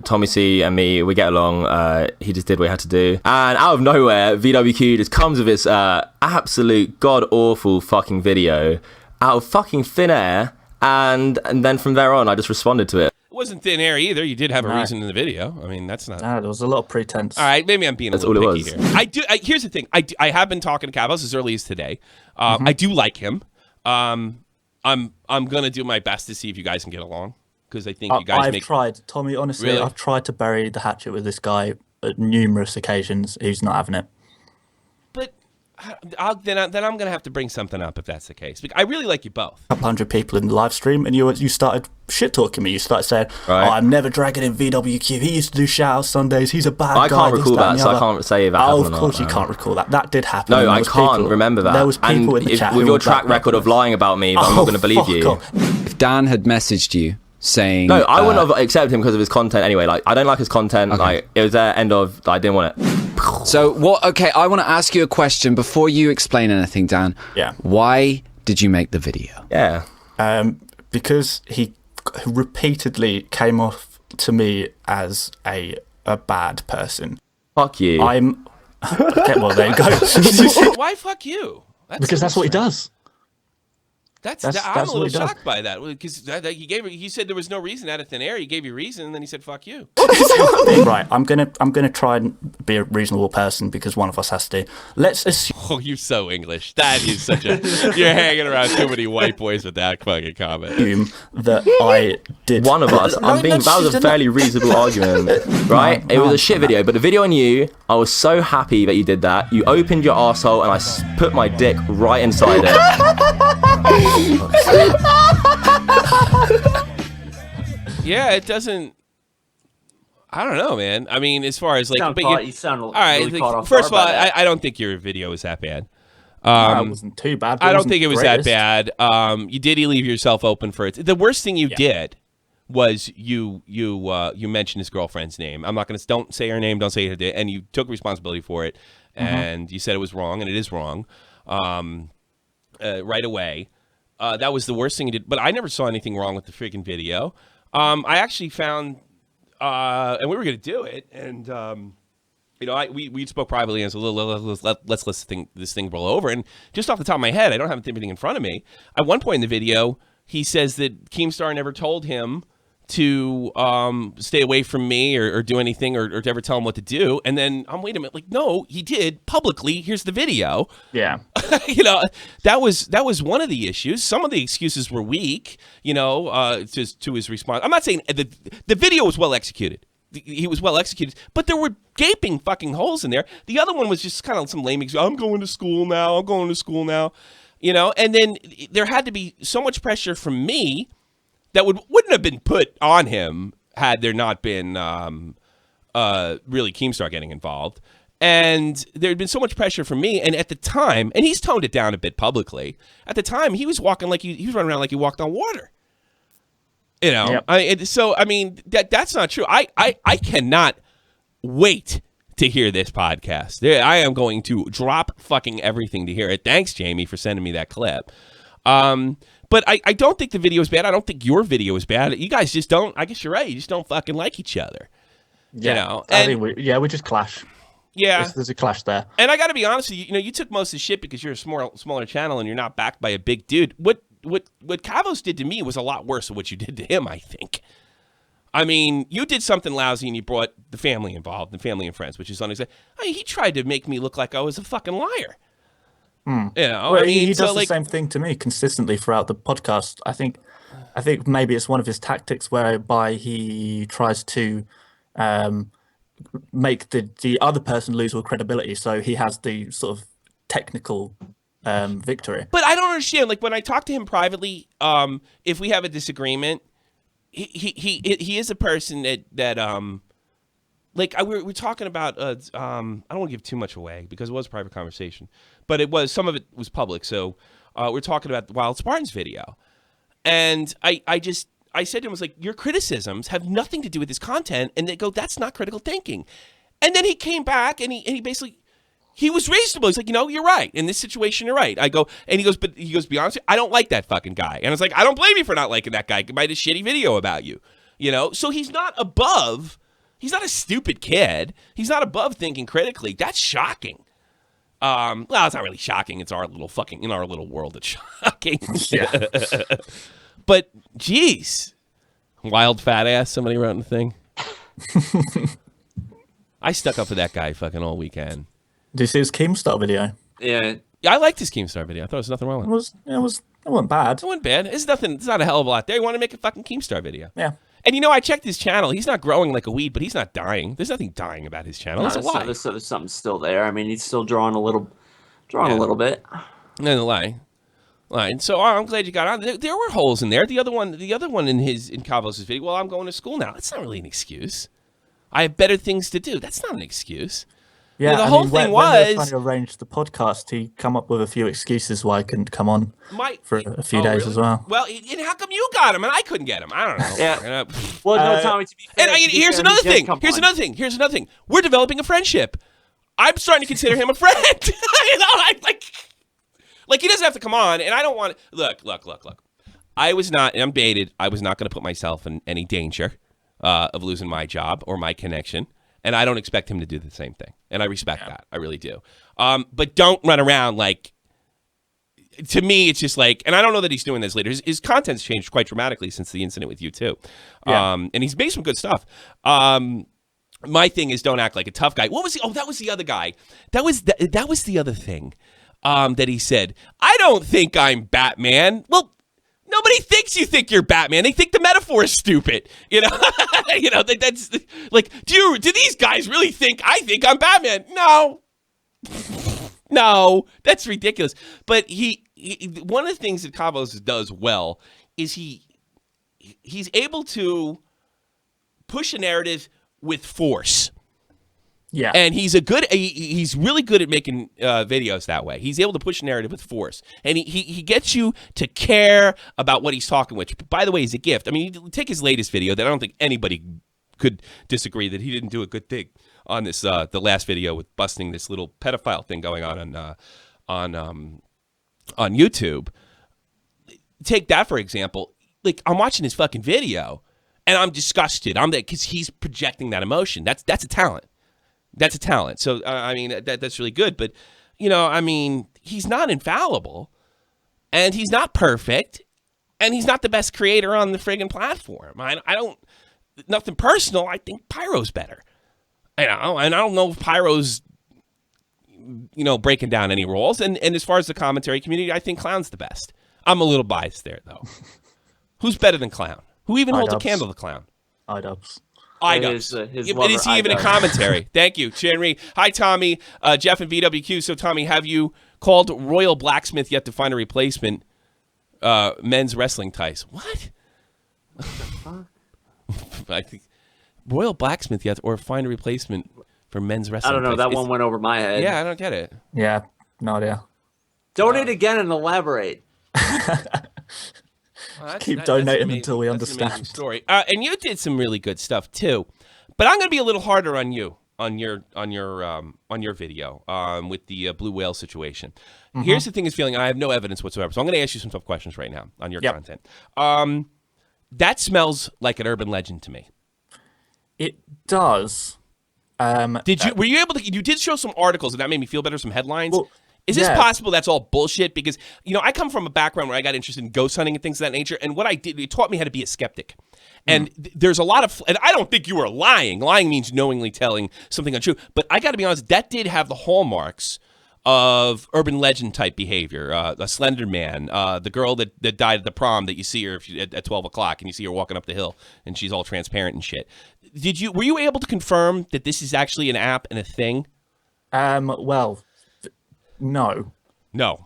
[SPEAKER 6] Tommy C and me, we get along. He just did what he had to do, and out of nowhere, VWQ just comes with this absolute god awful fucking video out of fucking thin air, and then from there on, I just responded to it.
[SPEAKER 2] It wasn't thin air either. You did have a reason in the video. I mean, that's not.
[SPEAKER 3] There was a lot of pretense.
[SPEAKER 2] All right, maybe I'm being a little
[SPEAKER 6] all it
[SPEAKER 2] picky
[SPEAKER 6] was.
[SPEAKER 2] here. Here's the thing. I have been talking to Kavos as early as today. I do like him. I'm gonna do my best to see if you guys can get along, because I think you guys
[SPEAKER 3] I've tried, Tommy. Honestly,
[SPEAKER 2] Really?
[SPEAKER 3] I've tried to bury the hatchet with this guy at numerous occasions. He's not having it.
[SPEAKER 2] But then I'm gonna have to bring something up if that's the case. I really like you both.
[SPEAKER 3] A couple hundred people in the live stream, and you started shit talking me. You started saying,
[SPEAKER 6] Right.
[SPEAKER 3] "Oh, I'm never dragging in VWQ. He used to do shout Sundays. He's a bad
[SPEAKER 6] I
[SPEAKER 3] guy."
[SPEAKER 6] can't
[SPEAKER 3] this,
[SPEAKER 6] recall
[SPEAKER 3] that, and
[SPEAKER 6] that,
[SPEAKER 3] the
[SPEAKER 6] so I
[SPEAKER 3] other."
[SPEAKER 6] can't say if that
[SPEAKER 3] Oh,
[SPEAKER 6] happened
[SPEAKER 3] of
[SPEAKER 6] or
[SPEAKER 3] course
[SPEAKER 6] not.
[SPEAKER 3] you can't recall that. That did happen.
[SPEAKER 6] No,
[SPEAKER 3] and there
[SPEAKER 6] I
[SPEAKER 3] was
[SPEAKER 6] can't
[SPEAKER 3] people-
[SPEAKER 6] remember that.
[SPEAKER 3] There was people in the chat
[SPEAKER 6] with
[SPEAKER 3] who
[SPEAKER 6] your
[SPEAKER 3] were
[SPEAKER 6] track
[SPEAKER 3] back
[SPEAKER 6] record of
[SPEAKER 3] then.
[SPEAKER 6] lying about me, I'm not going to believe
[SPEAKER 3] fuck
[SPEAKER 6] you.
[SPEAKER 3] off.
[SPEAKER 5] If Dan had messaged you saying,
[SPEAKER 6] No, I wouldn't have accepted him because of his content anyway. Like, I don't like his content.
[SPEAKER 5] Okay.
[SPEAKER 6] Like, it was the end of. I didn't want it.
[SPEAKER 5] So what? Okay, I want to ask you a question before you explain anything, Dan.
[SPEAKER 3] Yeah.
[SPEAKER 5] Why did you make the video?
[SPEAKER 6] Yeah.
[SPEAKER 3] Because he repeatedly came off to me as a bad person.
[SPEAKER 6] Fuck you.
[SPEAKER 3] I'm. Okay, well, there you go.
[SPEAKER 2] Why fuck you?
[SPEAKER 3] Because that's what he does.
[SPEAKER 2] I'm
[SPEAKER 3] that's
[SPEAKER 2] a
[SPEAKER 3] what
[SPEAKER 2] little
[SPEAKER 3] he does.
[SPEAKER 2] shocked by that, because he said there was no reason out of thin air. He gave you a reason, and then he said fuck you.
[SPEAKER 3] Right, I'm gonna try and be a reasonable person because one of us has to. Let's assume
[SPEAKER 2] Oh, you're so English. That is such a. You're hanging around too many white boys with that fucking comment.
[SPEAKER 3] that I did.
[SPEAKER 6] One of us. That was a fairly reasonable argument, right? It was a shit video, but the video on you, I was so happy that you did that. You opened your arsehole and I put my dick right inside it.
[SPEAKER 2] Yeah, it doesn't. I don't know, man. I mean, as far as like,
[SPEAKER 4] You sound
[SPEAKER 2] all right.
[SPEAKER 4] really caught off
[SPEAKER 2] First of all,
[SPEAKER 4] guard by that.
[SPEAKER 2] I don't think your video was that bad.
[SPEAKER 3] It wasn't too bad. But
[SPEAKER 2] I don't
[SPEAKER 3] wasn't
[SPEAKER 2] think it was
[SPEAKER 3] the
[SPEAKER 2] that
[SPEAKER 3] greatest.
[SPEAKER 2] bad. You did leave yourself open for it. The worst thing you did was you mentioned his girlfriend's name. I'm not gonna. Don't say her name. Don't say her name. And you took responsibility for it, and you said it was wrong, and it is wrong. Right away. That was the worst thing you did. But I never saw anything wrong with the freaking video. I actually found, and we were going to do it, and we spoke privately and said, let's let this thing roll over. And just off the top of my head, I don't have everything in front of me. At one point in the video, he says that Keemstar never told him to stay away from me or do anything or to ever tell him what to do. And then I'm wait a minute, like, no, he did publicly. Here's the video.
[SPEAKER 3] Yeah.
[SPEAKER 2] That was one of the issues. Some of the excuses were weak, to his response. I'm not saying the video was well executed. He was well executed, but there were gaping fucking holes in there. The other one was just kind of some lame excuse. I'm going to school now. And then there had to be so much pressure from me that wouldn't have been put on him had there not been really Keemstar getting involved. And there had been so much pressure from me. And at the time, and he's toned it down a bit publicly, at the time he was walking like he was running around like he walked on water.
[SPEAKER 3] Yep.
[SPEAKER 2] That's not true. I cannot wait to hear this podcast. I am going to drop fucking everything to hear it. Thanks, Jamie, for sending me that clip. But I don't think the video is bad. I don't think your video is bad. You guys just don't. I guess you're right. You just don't fucking like each other.
[SPEAKER 3] Yeah.
[SPEAKER 2] And,
[SPEAKER 3] I think we just clash.
[SPEAKER 2] yeah.
[SPEAKER 3] There's a clash there.
[SPEAKER 2] And I got to be honest with you. You took most of the shit because you're a smaller channel and you're not backed by a big dude. Kavos did to me was a lot worse than what you did to him, I think. I mean, you did something lousy and you brought the family involved, the family and friends, which is unacceptable. I mean, he tried to make me look like I was a fucking liar. You know,
[SPEAKER 3] Well,
[SPEAKER 2] I mean,
[SPEAKER 3] he does the same thing to me consistently throughout the podcast. I think maybe it's one of his tactics whereby he tries to make the other person lose all credibility, so he has the sort of technical victory.
[SPEAKER 2] But I don't understand. Like when I talk to him privately, if we have a disagreement, he is a person that like we're talking about. I don't want to give too much away because it was a private conversation, but some of it was public. So we're talking about the Wild Spartans video, and I said to him, I was like, your criticisms have nothing to do with this content, and they go, that's not critical thinking. And then he came back and he basically. He was reasonable. He's like, you're right. In this situation, you're right. I go, and he goes, be honest, I don't like that fucking guy. And I was like, I don't blame you for not liking that guy. He made a shitty video about you. So he's not above. He's not a stupid kid. He's not above thinking critically. That's shocking. Well, it's not really shocking. It's our little fucking, in our little world, it's shocking.
[SPEAKER 3] Yeah.
[SPEAKER 2] But, geez. Wild fat ass, somebody wrote in the thing. I stuck up for that guy fucking all weekend.
[SPEAKER 3] Did you see his Keemstar video?
[SPEAKER 4] Yeah.
[SPEAKER 2] I liked his Keemstar video. I thought there was nothing wrong with it.
[SPEAKER 3] It wasn't bad.
[SPEAKER 2] It wasn't bad. It's not a hell of a lot there. You want to make a fucking Keemstar video.
[SPEAKER 3] Yeah.
[SPEAKER 2] And I checked his channel. He's not growing like a weed, but he's not dying. There's nothing dying about his channel. That's a lie.
[SPEAKER 4] There's something still there. I mean, he's still drawing a little bit.
[SPEAKER 2] No, lie. And so I'm glad you got on. There were holes in there. The other one in Kavos' video. Well, I'm going to school now. That's not really an excuse. I have better things to do. That's not an excuse.
[SPEAKER 3] Yeah,
[SPEAKER 2] the whole thing
[SPEAKER 3] when
[SPEAKER 2] was
[SPEAKER 3] they were trying to arrange the podcast, he come up with a few excuses why I couldn't come on for a few days
[SPEAKER 2] really?
[SPEAKER 3] as well.
[SPEAKER 2] Well, and how come you got him and I couldn't get him? I don't know.
[SPEAKER 4] Yeah. Well, no, Tommy. To be fair,
[SPEAKER 2] And here's another thing. Here's another thing. We're developing a friendship. I'm starting to consider him a friend. Like he doesn't have to come on, and I don't want to. Look. I'm baited. I was not going to put myself in any danger of losing my job or my connection. And I don't expect him to do the same thing. And I respect that. I really do. But don't run around like, to me, it's just like, and I don't know that he's doing this later. His content's changed quite dramatically since the incident with you too.
[SPEAKER 3] Yeah.
[SPEAKER 2] And he's made some good stuff. My thing is don't act like a tough guy. What was that was the other guy. That was the other thing that he said. I don't think I'm Batman. Well, nobody thinks you think you're Batman. They think the metaphor is stupid. That's like, do these guys really think I think I'm Batman? No, that's ridiculous. But he one of the things that Kavos does well is he's able to push a narrative with force.
[SPEAKER 3] Yeah,
[SPEAKER 2] and he's really good at making videos that way. He's able to push a narrative with force, and he gets you to care about what he's talking, which, by the way, is a gift. I mean, you take his latest video that I don't think anybody could disagree that he didn't do a good thing on this the last video with busting this little pedophile thing going on YouTube. Take that for example. Like, I'm watching his fucking video, and I'm disgusted. Because he's projecting that emotion. That's a talent. That's a talent. So, I mean, that's really good. But, I mean, he's not infallible, and he's not perfect, and he's not the best creator on the friggin' platform. I don't, nothing personal. I think Pyro's better. And I don't know if Pyro's, breaking down any roles. And as far as the commentary community, I think Clown's the best. I'm a little biased there, though. Who's better than Clown? Who even holds a candle to Clown?
[SPEAKER 3] iDubbbz.
[SPEAKER 2] But is he even a commentary? Thank you, Chenry. Hi, Tommy, Jeff, and VWQ. So, Tommy, have you called Royal Blacksmith yet to find a replacement men's wrestling ties? What? I think Royal Blacksmith yet, or find a replacement for men's wrestling.
[SPEAKER 4] I don't know.
[SPEAKER 2] ties.
[SPEAKER 4] That one went over my head.
[SPEAKER 2] Yeah, I don't get it.
[SPEAKER 3] Yeah, no idea.
[SPEAKER 4] Donate again and elaborate.
[SPEAKER 2] Well,
[SPEAKER 3] Keep donating until we understand.
[SPEAKER 2] That's an amazing story. And you did some really good stuff too, but I'm going to be a little harder on you on your video with the blue whale situation. Mm-hmm. Here's the thing: is feeling, and I have no evidence whatsoever. So I'm going to ask you some tough questions right now on your content. That smells like an urban legend to me.
[SPEAKER 3] It does.
[SPEAKER 2] Were you able to? You did show some articles, and that made me feel better. Some headlines.
[SPEAKER 3] Well,
[SPEAKER 2] Is this possible that's all bullshit? Because, I come from a background where I got interested in ghost hunting and things of that nature. And what I did, it taught me how to be a skeptic. And there's a lot of, and I don't think you were lying. Lying means knowingly telling something untrue. But I got to be honest, that did have the hallmarks of urban legend type behavior. A Slender Man, the girl that died at the prom that you see her at 12 o'clock and you see her walking up the hill and she's all transparent and shit. Were you able to confirm that this is actually an app and a thing?
[SPEAKER 3] Well, no.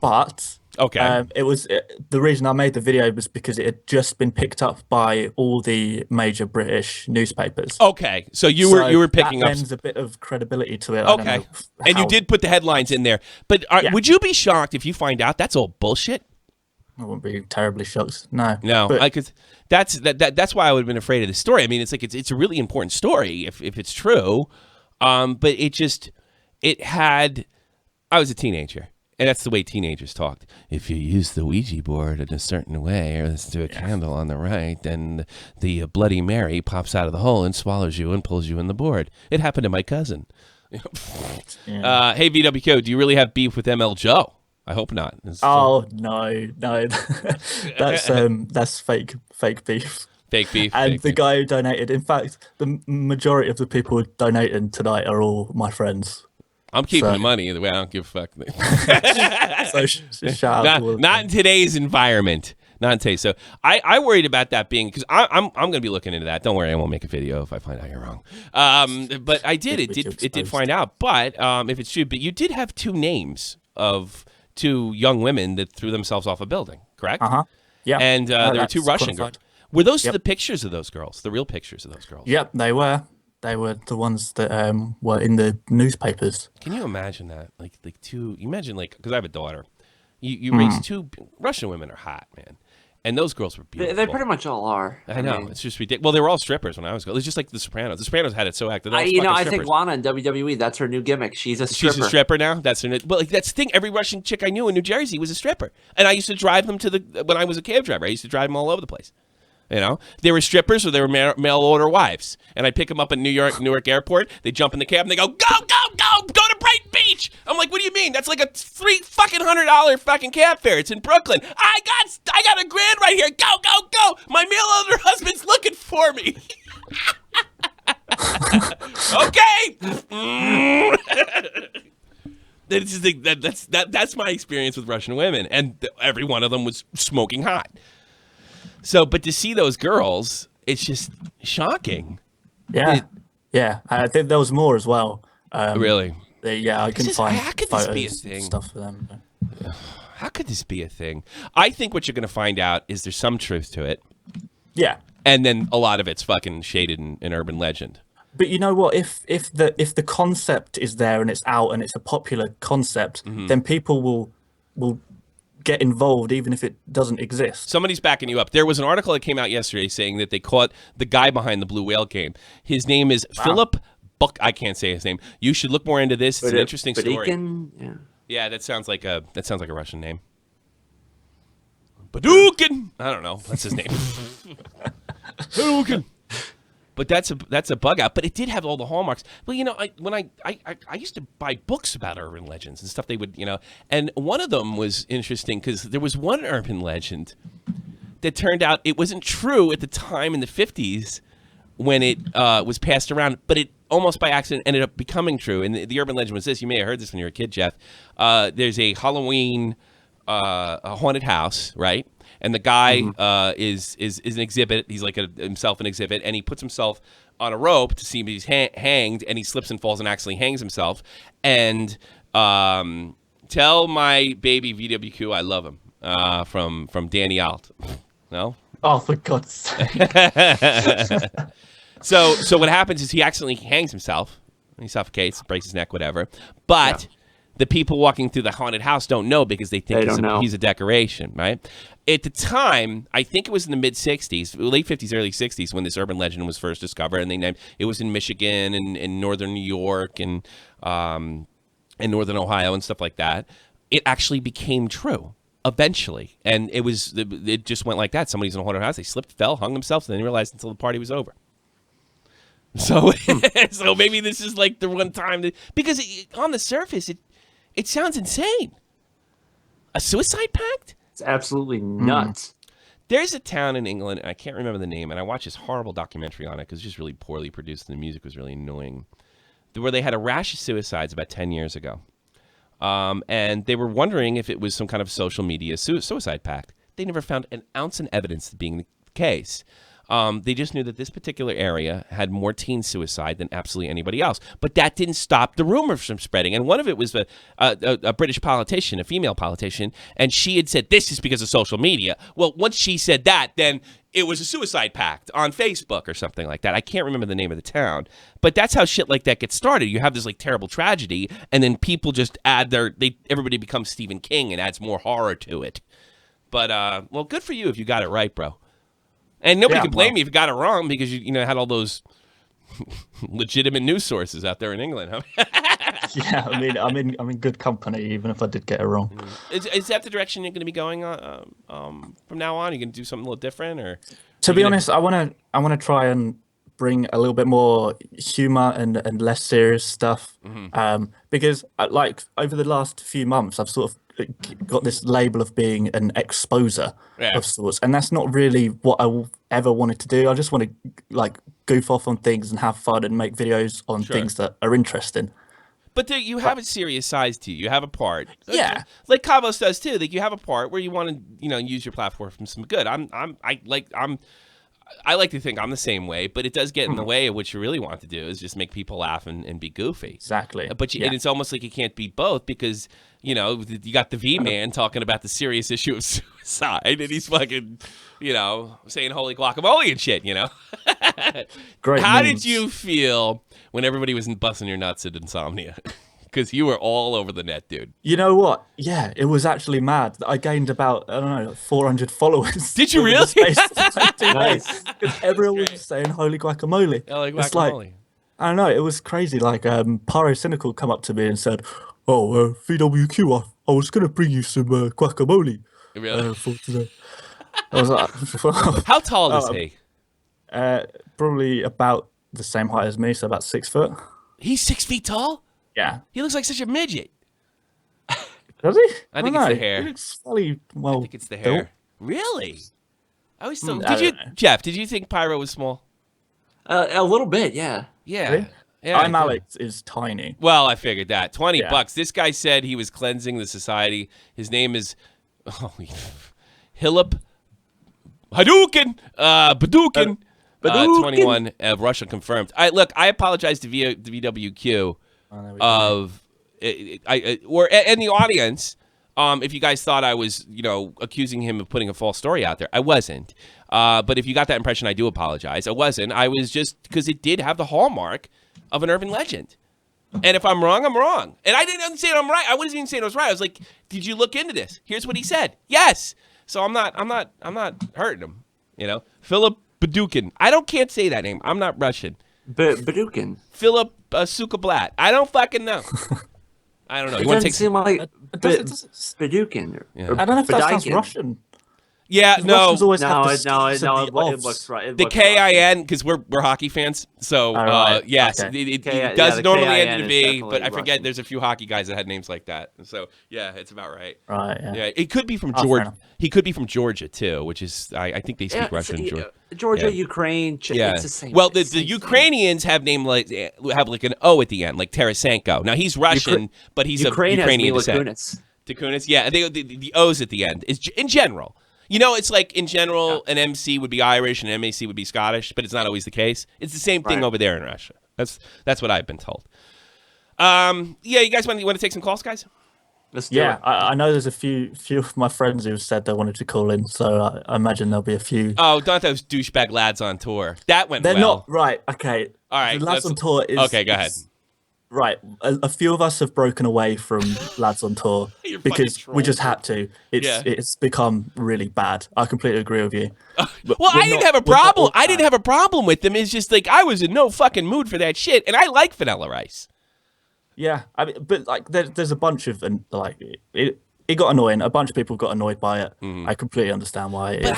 [SPEAKER 3] But
[SPEAKER 2] okay.
[SPEAKER 3] It was the reason I made the video was because it had just been picked up by all the major British newspapers.
[SPEAKER 2] Okay, so you were picking
[SPEAKER 3] that
[SPEAKER 2] up.
[SPEAKER 3] lends a bit of credibility to it.
[SPEAKER 2] Okay, and you did put the headlines in there. But would you be shocked if you find out that's all bullshit?
[SPEAKER 3] I wouldn't be terribly shocked. No,
[SPEAKER 2] because that's why I would have been afraid of this story. I mean, it's like it's a really important story if it's true. But it had. I was a teenager. And that's the way teenagers talked. If you use the Ouija board in a certain way, or let's do a candle on the right, then the Bloody Mary pops out of the hole and swallows you and pulls you in the board. It happened to my cousin. Hey, VWQ, do you really have beef with ML Joe? I hope not.
[SPEAKER 3] No. That's fake beef.
[SPEAKER 2] Fake beef.
[SPEAKER 3] And
[SPEAKER 2] fake
[SPEAKER 3] the
[SPEAKER 2] beef.
[SPEAKER 3] guy who donated, in fact, the majority of the people donating tonight are all my friends.
[SPEAKER 2] I'm keeping the money either way. I don't give a fuck.
[SPEAKER 3] So shout out to
[SPEAKER 2] not in today's environment. Not in today's. So I worried about that being because I'm going to be looking into that. Don't worry, I won't make a video if I find out you're wrong. But I did. It did find out. But if it's true, but you did have two names of two young women that threw themselves off a building, correct?
[SPEAKER 3] Yeah.
[SPEAKER 2] And there were two Russian girls. Were those the pictures of those girls? The real pictures of those girls?
[SPEAKER 3] Yep, they were. They were the ones that were in the newspapers.
[SPEAKER 2] Can you imagine that? Like two. Imagine because I have a daughter. You raise two Russian women are hot, man, and those girls were beautiful.
[SPEAKER 4] They pretty much all are.
[SPEAKER 2] I know. It's just ridiculous. Well, they were all strippers when I was. It's just like The Sopranos. The Sopranos had it so active.
[SPEAKER 4] I think Lana in WWE. That's her new gimmick. She's a stripper.
[SPEAKER 2] She's a stripper now. That's her. Well, that's the thing. Every Russian chick I knew in New Jersey was a stripper, and I used to drive them when I was a cab driver. I used to drive them all over the place. They were strippers or they were mail order wives. And I'd pick them up at Newark Airport. They jump in the cab and they go to Brighton Beach. I'm like, what do you mean? That's like a $300 fucking cab fare. It's in Brooklyn. I got $1,000 right here. Go. My mail order husband's looking for me. Okay. That's my experience with Russian women. And every one of them was smoking hot. So, but to see those girls, it's just shocking.
[SPEAKER 3] Yeah, I think there was more as well.
[SPEAKER 2] Really?
[SPEAKER 3] I couldn't find
[SPEAKER 2] how could this
[SPEAKER 3] photos
[SPEAKER 2] be a thing?
[SPEAKER 3] and stuff for them.
[SPEAKER 2] How could this be a thing? I think what you're going to find out is there's some truth to it.
[SPEAKER 3] Yeah.
[SPEAKER 2] And then a lot of it's fucking shaded in urban legend.
[SPEAKER 3] But you know what? If the concept is there and it's out and it's a popular concept, then people will get involved even if it doesn't exist.
[SPEAKER 2] Somebody's backing you up. There was an article that came out yesterday saying that they caught the guy behind the blue whale game. His name is Philip Buck. I can't say his name. You should look more into this. It's an interesting story. Yeah, that sounds like a Russian name. Badukin. I don't know. That's his name. Badukin. But that's a bug out. But it did have all the hallmarks. Well, I used to buy books about urban legends and stuff. They would, and one of them was interesting because there was one urban legend that turned out it wasn't true at the time in the 50s when it was passed around, but it almost by accident ended up becoming true. And the urban legend was this. You may have heard this when you were a kid, Jeff. There's a Halloween a haunted house, right? And the guy is an exhibit. He's like himself an exhibit, and he puts himself on a rope to see if he's hanged, and he slips and falls and actually hangs himself. And tell my baby VWQ I love him from Danny Alt. No?
[SPEAKER 3] Oh, for God's sake.
[SPEAKER 2] So what happens is he accidentally hangs himself. He suffocates, breaks his neck, whatever. But the people walking through the haunted house don't know because they think he's a decoration, right? At the time, I think it was in the mid-'60s, late 50s, early 60s, when this urban legend was first discovered, and they named it was in Michigan and in northern New York and northern Ohio and stuff like that. It actually became true eventually, and it just went like that. Somebody's in a haunted house, they slipped, fell, hung themselves, and then realized until the party was over. So, so maybe this is like the one time because on the surface, it sounds insane. A suicide pact?
[SPEAKER 4] It's absolutely nuts.
[SPEAKER 2] There's a town in England, and I can't remember the name, and I watched this horrible documentary on it because it's just really poorly produced and the music was really annoying, where they had a rash of suicides about 10 years ago. And they were wondering if it was some kind of social media suicide pact. They never found an ounce of evidence of being the case. They just knew that this particular area had more teen suicide than absolutely anybody else. But that didn't stop the rumors from spreading. And one of it was a British politician, a female politician, and she had said, this is because of social media. Well, once she said that, then it was a suicide pact on Facebook or something like that. I can't remember the name of the town. But that's how shit like that gets started. You have this like terrible tragedy, and then people just add everybody becomes Stephen King and adds more horror to it. But, well, good for you if you got it right, bro. And nobody can blame you if you got it wrong because you had all those legitimate news sources out there in England. Huh?
[SPEAKER 3] Yeah, I mean, I'm in good company even if I did get it wrong.
[SPEAKER 2] Is that the direction you're going to be going from now on? Are you going to do something a little different, or?
[SPEAKER 3] To be honest, I want to try and bring a little bit more humor and less serious stuff. Because like over the last few months, I've sort of got this label of being an exposer of sorts, and that's not really what I ever wanted to do. I just want to like goof off on things and have fun and make videos on things that are interesting.
[SPEAKER 2] But you have a serious side to you. You have a part,
[SPEAKER 3] like
[SPEAKER 2] Kavos does too. Like you have a part where you want to use your platform for some good. I like to think I'm the same way, but it does get in the way of what you really want to do is just make people laugh and be goofy.
[SPEAKER 3] Exactly.
[SPEAKER 2] But and it's almost like you can't be both because, you got the V-Man talking about the serious issue of suicide and he's fucking, saying holy guacamole and shit,
[SPEAKER 3] Great.
[SPEAKER 2] How did you feel when everybody was busting your nuts at Insomnia? Because you were all over the net, dude.
[SPEAKER 3] You know what? Yeah, it was actually mad. I gained about, 400 followers.
[SPEAKER 2] Did you really?
[SPEAKER 4] Nice.
[SPEAKER 3] Because everyone was saying holy guacamole.
[SPEAKER 2] Holy guacamole.
[SPEAKER 3] It's like, I don't know, it was crazy. Like, Pyro Cynical come up to me and said, VWQ, I was going to bring you some guacamole.
[SPEAKER 2] Really?
[SPEAKER 3] For today. I was like,
[SPEAKER 2] how tall is he?
[SPEAKER 3] Probably about the same height as me, so about 6 foot.
[SPEAKER 2] He's 6 feet tall?
[SPEAKER 3] Yeah.
[SPEAKER 2] He looks like such a midget.
[SPEAKER 3] Does he?
[SPEAKER 2] I think it's the hair.
[SPEAKER 3] He looks fairly well.
[SPEAKER 2] I think it's the hair. Really? I always thought. Jeff? Did you think Pyro was small?
[SPEAKER 4] A little bit, yeah.
[SPEAKER 2] Yeah.
[SPEAKER 3] Really?
[SPEAKER 2] Yeah.
[SPEAKER 3] I'm Alex is tiny.
[SPEAKER 2] Well, I figured that. $20. This guy said he was cleansing the society. His name is Hilip Hadouken. Badouken. 21. Russia confirmed. Look, I apologize to VWQ. And the audience, if you guys thought I was, accusing him of putting a false story out there, I wasn't. But if you got that impression, I do apologize. I wasn't. I was just because it did have the hallmark of an urban legend. And if I'm wrong, I'm wrong. And I didn't say I'm right. I wasn't even saying I was right. I was like, did you look into this? Here's what he said. Yes. So I'm not hurting him. Philip Badoukin. Can't say that name. I'm not Russian.
[SPEAKER 4] Badoukin.
[SPEAKER 2] Philip Sukablat. I don't fucking know. I don't know.
[SPEAKER 4] It doesn't seem like Badoukin.
[SPEAKER 3] I don't know if that sounds Russian.
[SPEAKER 2] Yeah, no.
[SPEAKER 4] No, it looks right.
[SPEAKER 2] The K-I-N, because we're hockey fans, so yes,
[SPEAKER 3] okay.
[SPEAKER 2] it does normally end in a V, but I forget
[SPEAKER 4] Russian.
[SPEAKER 2] there's a few hockey guys that had names like that. So yeah, it's about right.
[SPEAKER 3] Right.
[SPEAKER 2] Yeah, it could be from Georgia. He could be from Georgia too, which is I think they speak Russian in Georgia.
[SPEAKER 4] Ukraine. Yeah. It's the same.
[SPEAKER 2] Well, the Ukrainians have like an O at the end, like Tarasenko. Now he's Russian, but he's of Ukrainian descent. Kunis, yeah, the O's at the end is in general. It's like in general, an MC would be Irish and an MAC would be Scottish, but it's not always the case. It's the same thing over there in Russia. That's what I've been told. You guys want to take some calls, guys?
[SPEAKER 4] Let's do it.
[SPEAKER 3] I know there's a few of my friends who said they wanted to call in, so I imagine there'll be a few.
[SPEAKER 2] Oh, not those douchebag lads on tour. That went
[SPEAKER 3] They're
[SPEAKER 2] well.
[SPEAKER 3] not right. Okay.
[SPEAKER 2] All right.
[SPEAKER 3] The lads on tour is
[SPEAKER 2] okay. Go ahead.
[SPEAKER 3] Right, a few of us have broken away from lads on tour because we just had to. It's become really bad. I completely agree with you.
[SPEAKER 2] Well, I didn't have a problem. I didn't have a problem with them. It's just like I was in no fucking mood for that shit, and I like Vanilla Rice.
[SPEAKER 3] Yeah, but like there's a bunch of it got annoying. A bunch of people got annoyed by it. I completely understand why it's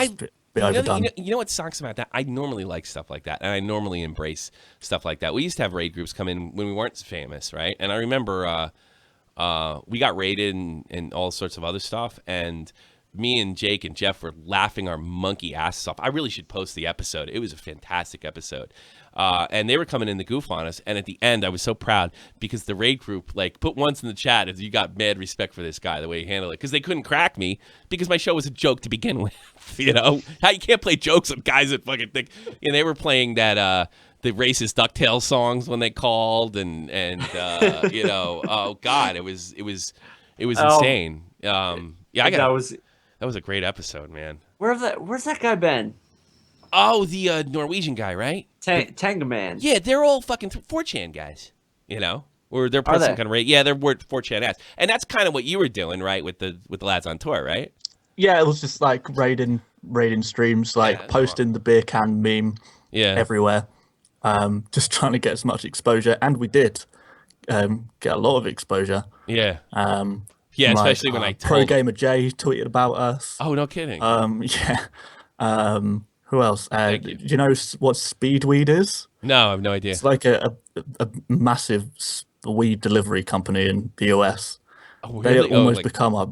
[SPEAKER 3] overdone.
[SPEAKER 2] You know what sucks about that? I normally like stuff like that, and I normally embrace stuff like that. We used to have raid groups come in when we weren't famous, right? And I remember we got raided and all sorts of other stuff, and me and Jake and Jeff were laughing our monkey asses off. I really should post the episode. It was a fantastic episode. And they were coming in to goof on us. And at the end, I was so proud because the raid group, like, put once in the chat as you got mad respect for this guy, the way he handled it. Because they couldn't crack me because my show was a joke to begin with. You know? How you can't play jokes on guys that fucking think. And they were playing that, the racist DuckTales songs when they called. And you know, oh, God, it was insane. Yeah, that was a great episode, man.
[SPEAKER 4] Where's that guy been?
[SPEAKER 2] Oh, the Norwegian guy, right?
[SPEAKER 4] Tangaman.
[SPEAKER 2] Yeah, they're all fucking 4chan guys, you know? Or they're putting some kind of rate. Yeah, they're 4chan ass. And that's kind of what you were doing, right, with the lads on tour, right?
[SPEAKER 3] Yeah, it was just like raiding streams, like posting the beer can meme everywhere. Just trying to get as much exposure. And we did get a lot of exposure.
[SPEAKER 2] Yeah. Yeah, especially when I told
[SPEAKER 3] Pro Gamer J tweeted about us.
[SPEAKER 2] Oh, no kidding.
[SPEAKER 3] Yeah. Who else? Do you know what speed weed is?
[SPEAKER 2] No, I have no idea.
[SPEAKER 3] It's like a massive weed delivery company in the US.
[SPEAKER 2] Oh, really?
[SPEAKER 3] They almost become a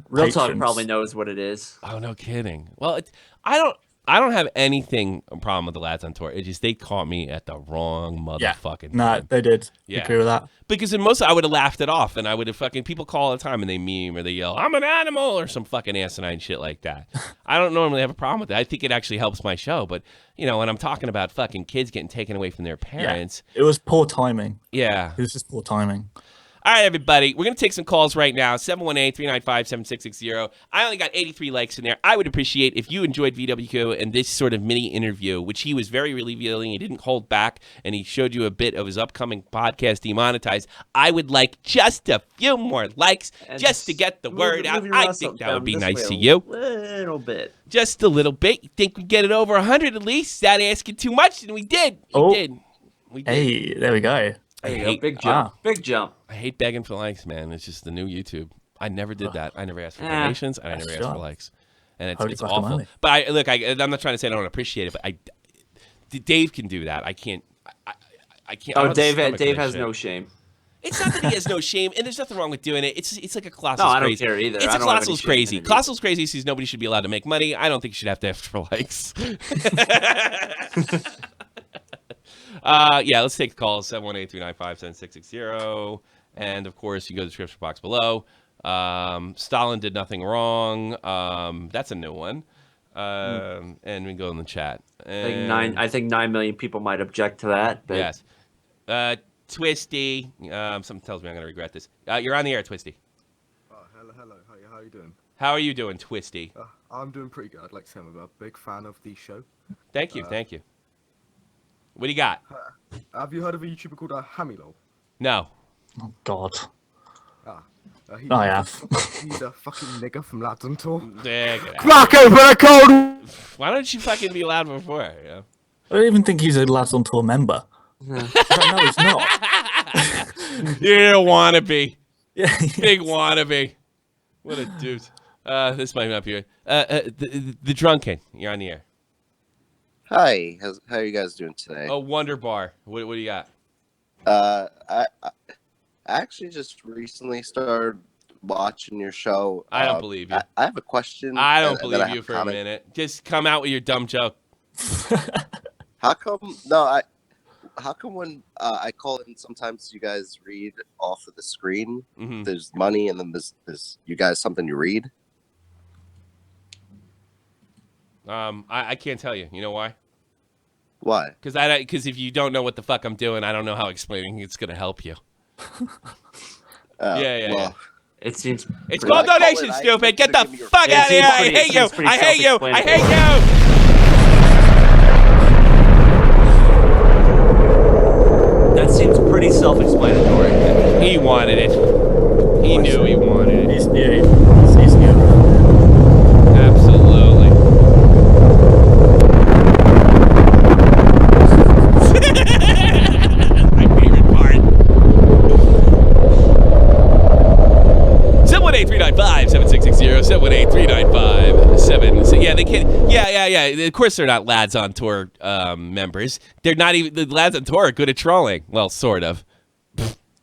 [SPEAKER 4] Real Talk probably knows what it is.
[SPEAKER 2] Oh, no kidding. Well, I don't have anything a problem with the lads on tour. It's just they caught me at the wrong motherfucking time.
[SPEAKER 3] No, they did. Yeah. Agree with that.
[SPEAKER 2] Because in most, I would have laughed it off, and I would have fucking people call all the time and they meme or they yell, "I'm an animal" or some fucking asinine shit like that. I don't normally have a problem with that. I think it actually helps my show, but you know, when I'm talking about fucking kids getting taken away from their parents,
[SPEAKER 3] it was poor timing.
[SPEAKER 2] Yeah,
[SPEAKER 3] it was just poor timing.
[SPEAKER 2] All right, everybody. We're going to take some calls right now. 718-395-7660. I only got 83 likes in there. I would appreciate if you enjoyed VWQ and this sort of mini interview, which he was very revealing. He didn't hold back, and he showed you a bit of his upcoming podcast, Demonetized. I would like just a few more likes just to get the word out. I think that would be nice to you.
[SPEAKER 4] A little bit.
[SPEAKER 2] Just a little bit. You think we'd get it over 100 at least? That asking too much, and we did. We did.
[SPEAKER 3] Hey, there we go.
[SPEAKER 4] Big jump. Big jump.
[SPEAKER 2] I hate begging for likes, man. It's just the new YouTube. I never did that. I never asked for donations, and I never asked for likes. And it's awful. But I'm not trying to say I don't appreciate it, but Dave can do that. I can't. I can't.
[SPEAKER 4] Oh, Dave has no shame.
[SPEAKER 2] It's not that he has no shame, and there's nothing wrong with doing it. It's like a colossal.
[SPEAKER 4] No, I
[SPEAKER 2] crazy.
[SPEAKER 4] don't care either.
[SPEAKER 2] It's a colossal's crazy. Colossal's crazy says nobody should be allowed to make money. I don't think you should have to ask for likes. Yeah, let's take the calls, 718-395-7660. And, of course, you can go to the description box below. Stalin did nothing wrong. That's a new one. And we can go in the chat.
[SPEAKER 4] I think 9 million people might object to that. But...
[SPEAKER 2] Yes. Twisty. Something tells me I'm going to regret this. You're on the air, Twisty.
[SPEAKER 7] Hello. How are you doing?
[SPEAKER 2] How are you doing, Twisty?
[SPEAKER 7] I'm doing pretty good. I'd like to say I'm a big fan of the show.
[SPEAKER 2] Thank you. What do you got?
[SPEAKER 7] Have you heard of a YouTuber called Hamilol?
[SPEAKER 2] No.
[SPEAKER 3] Oh, God.
[SPEAKER 7] I
[SPEAKER 3] have.
[SPEAKER 7] He's a fucking nigger from Lads on Tour.
[SPEAKER 6] Crack open a cold.
[SPEAKER 2] Why don't you fucking be loud before? Yeah.
[SPEAKER 3] I don't even think he's a Lads on Tour member. No, he's not.
[SPEAKER 2] You wannabe.
[SPEAKER 3] Yeah.
[SPEAKER 2] Big wannabe. What a dude. This might not be right. The Drunken. You're on the air.
[SPEAKER 8] Hi, how are you guys doing today?
[SPEAKER 2] Oh, Wonder Bar. What do you got?
[SPEAKER 8] I actually just recently started watching your show.
[SPEAKER 2] I don't believe you.
[SPEAKER 8] I have a question.
[SPEAKER 2] I don't believe you for a minute. Just come out with your dumb joke.
[SPEAKER 8] How come? No, how come when I call in, sometimes you guys read off of the screen? Mm-hmm. There's money, and then there's you guys something you read.
[SPEAKER 2] I can't tell you. You know why?
[SPEAKER 8] Why?
[SPEAKER 2] Because if you don't know what the fuck I'm doing, I don't know how explaining it's gonna help you. Yeah.
[SPEAKER 4] It seems.
[SPEAKER 2] It's called donation, stupid. Get the fuck out of here! I hate you! I hate you! I hate
[SPEAKER 4] you! That seems pretty self-explanatory.
[SPEAKER 2] He wanted it. He knew he wanted it.
[SPEAKER 3] He's new. He's new.
[SPEAKER 2] Absolutely. My favorite part. 718-395-7660. 718-395-7. Yeah, they can't. Yeah. Of course, they're not Lads on Tour members. They're not even. The Lads on Tour are good at trolling. Well, sort of.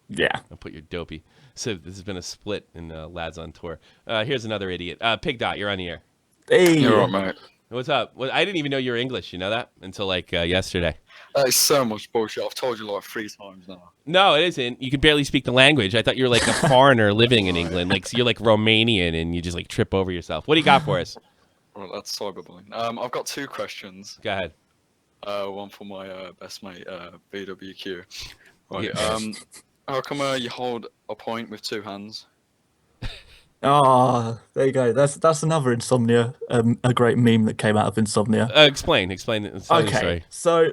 [SPEAKER 3] Yeah.
[SPEAKER 2] I'll put your dopey. So this has been a split in Lads on Tour. Here's another idiot. Pig Dot, you're on the air.
[SPEAKER 3] Hey.
[SPEAKER 9] You're right, mate.
[SPEAKER 2] What's up? Well, I didn't even know you were English. You know that until like yesterday.
[SPEAKER 9] That is so much bullshit. I've told you like 3 times now.
[SPEAKER 2] No, it isn't. You can barely speak the language. I thought you were like a foreigner living in England. Like so you're like Romanian and you just like trip over yourself. What do you got for us?
[SPEAKER 9] Well, that's cyberbullying. I've got 2 questions.
[SPEAKER 2] Go ahead.
[SPEAKER 9] One for my best mate, BWQ. Right.
[SPEAKER 2] Yeah.
[SPEAKER 9] How come you hold a point with 2 hands?
[SPEAKER 3] Oh, there you go. That's another Insomnia, a great meme that came out of Insomnia.
[SPEAKER 2] Explain the story.
[SPEAKER 3] So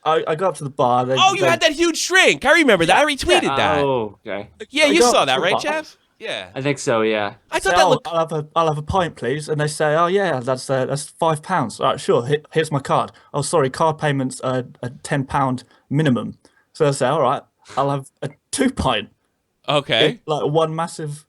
[SPEAKER 3] I got up to the bar.
[SPEAKER 2] You had that huge shrink. I remember that. I retweeted that.
[SPEAKER 4] Oh, okay.
[SPEAKER 2] Yeah, you saw that, right, Jeff? Yeah.
[SPEAKER 4] I think so, yeah.
[SPEAKER 2] I thought that looked...
[SPEAKER 3] I'll have a pint, please. And they say, oh, yeah, that's £5. All right, sure, here's my card. Oh, sorry, card payments are a £10 minimum. So I say, all right, I'll have a 2 pint.
[SPEAKER 2] Okay.
[SPEAKER 3] Like one massive,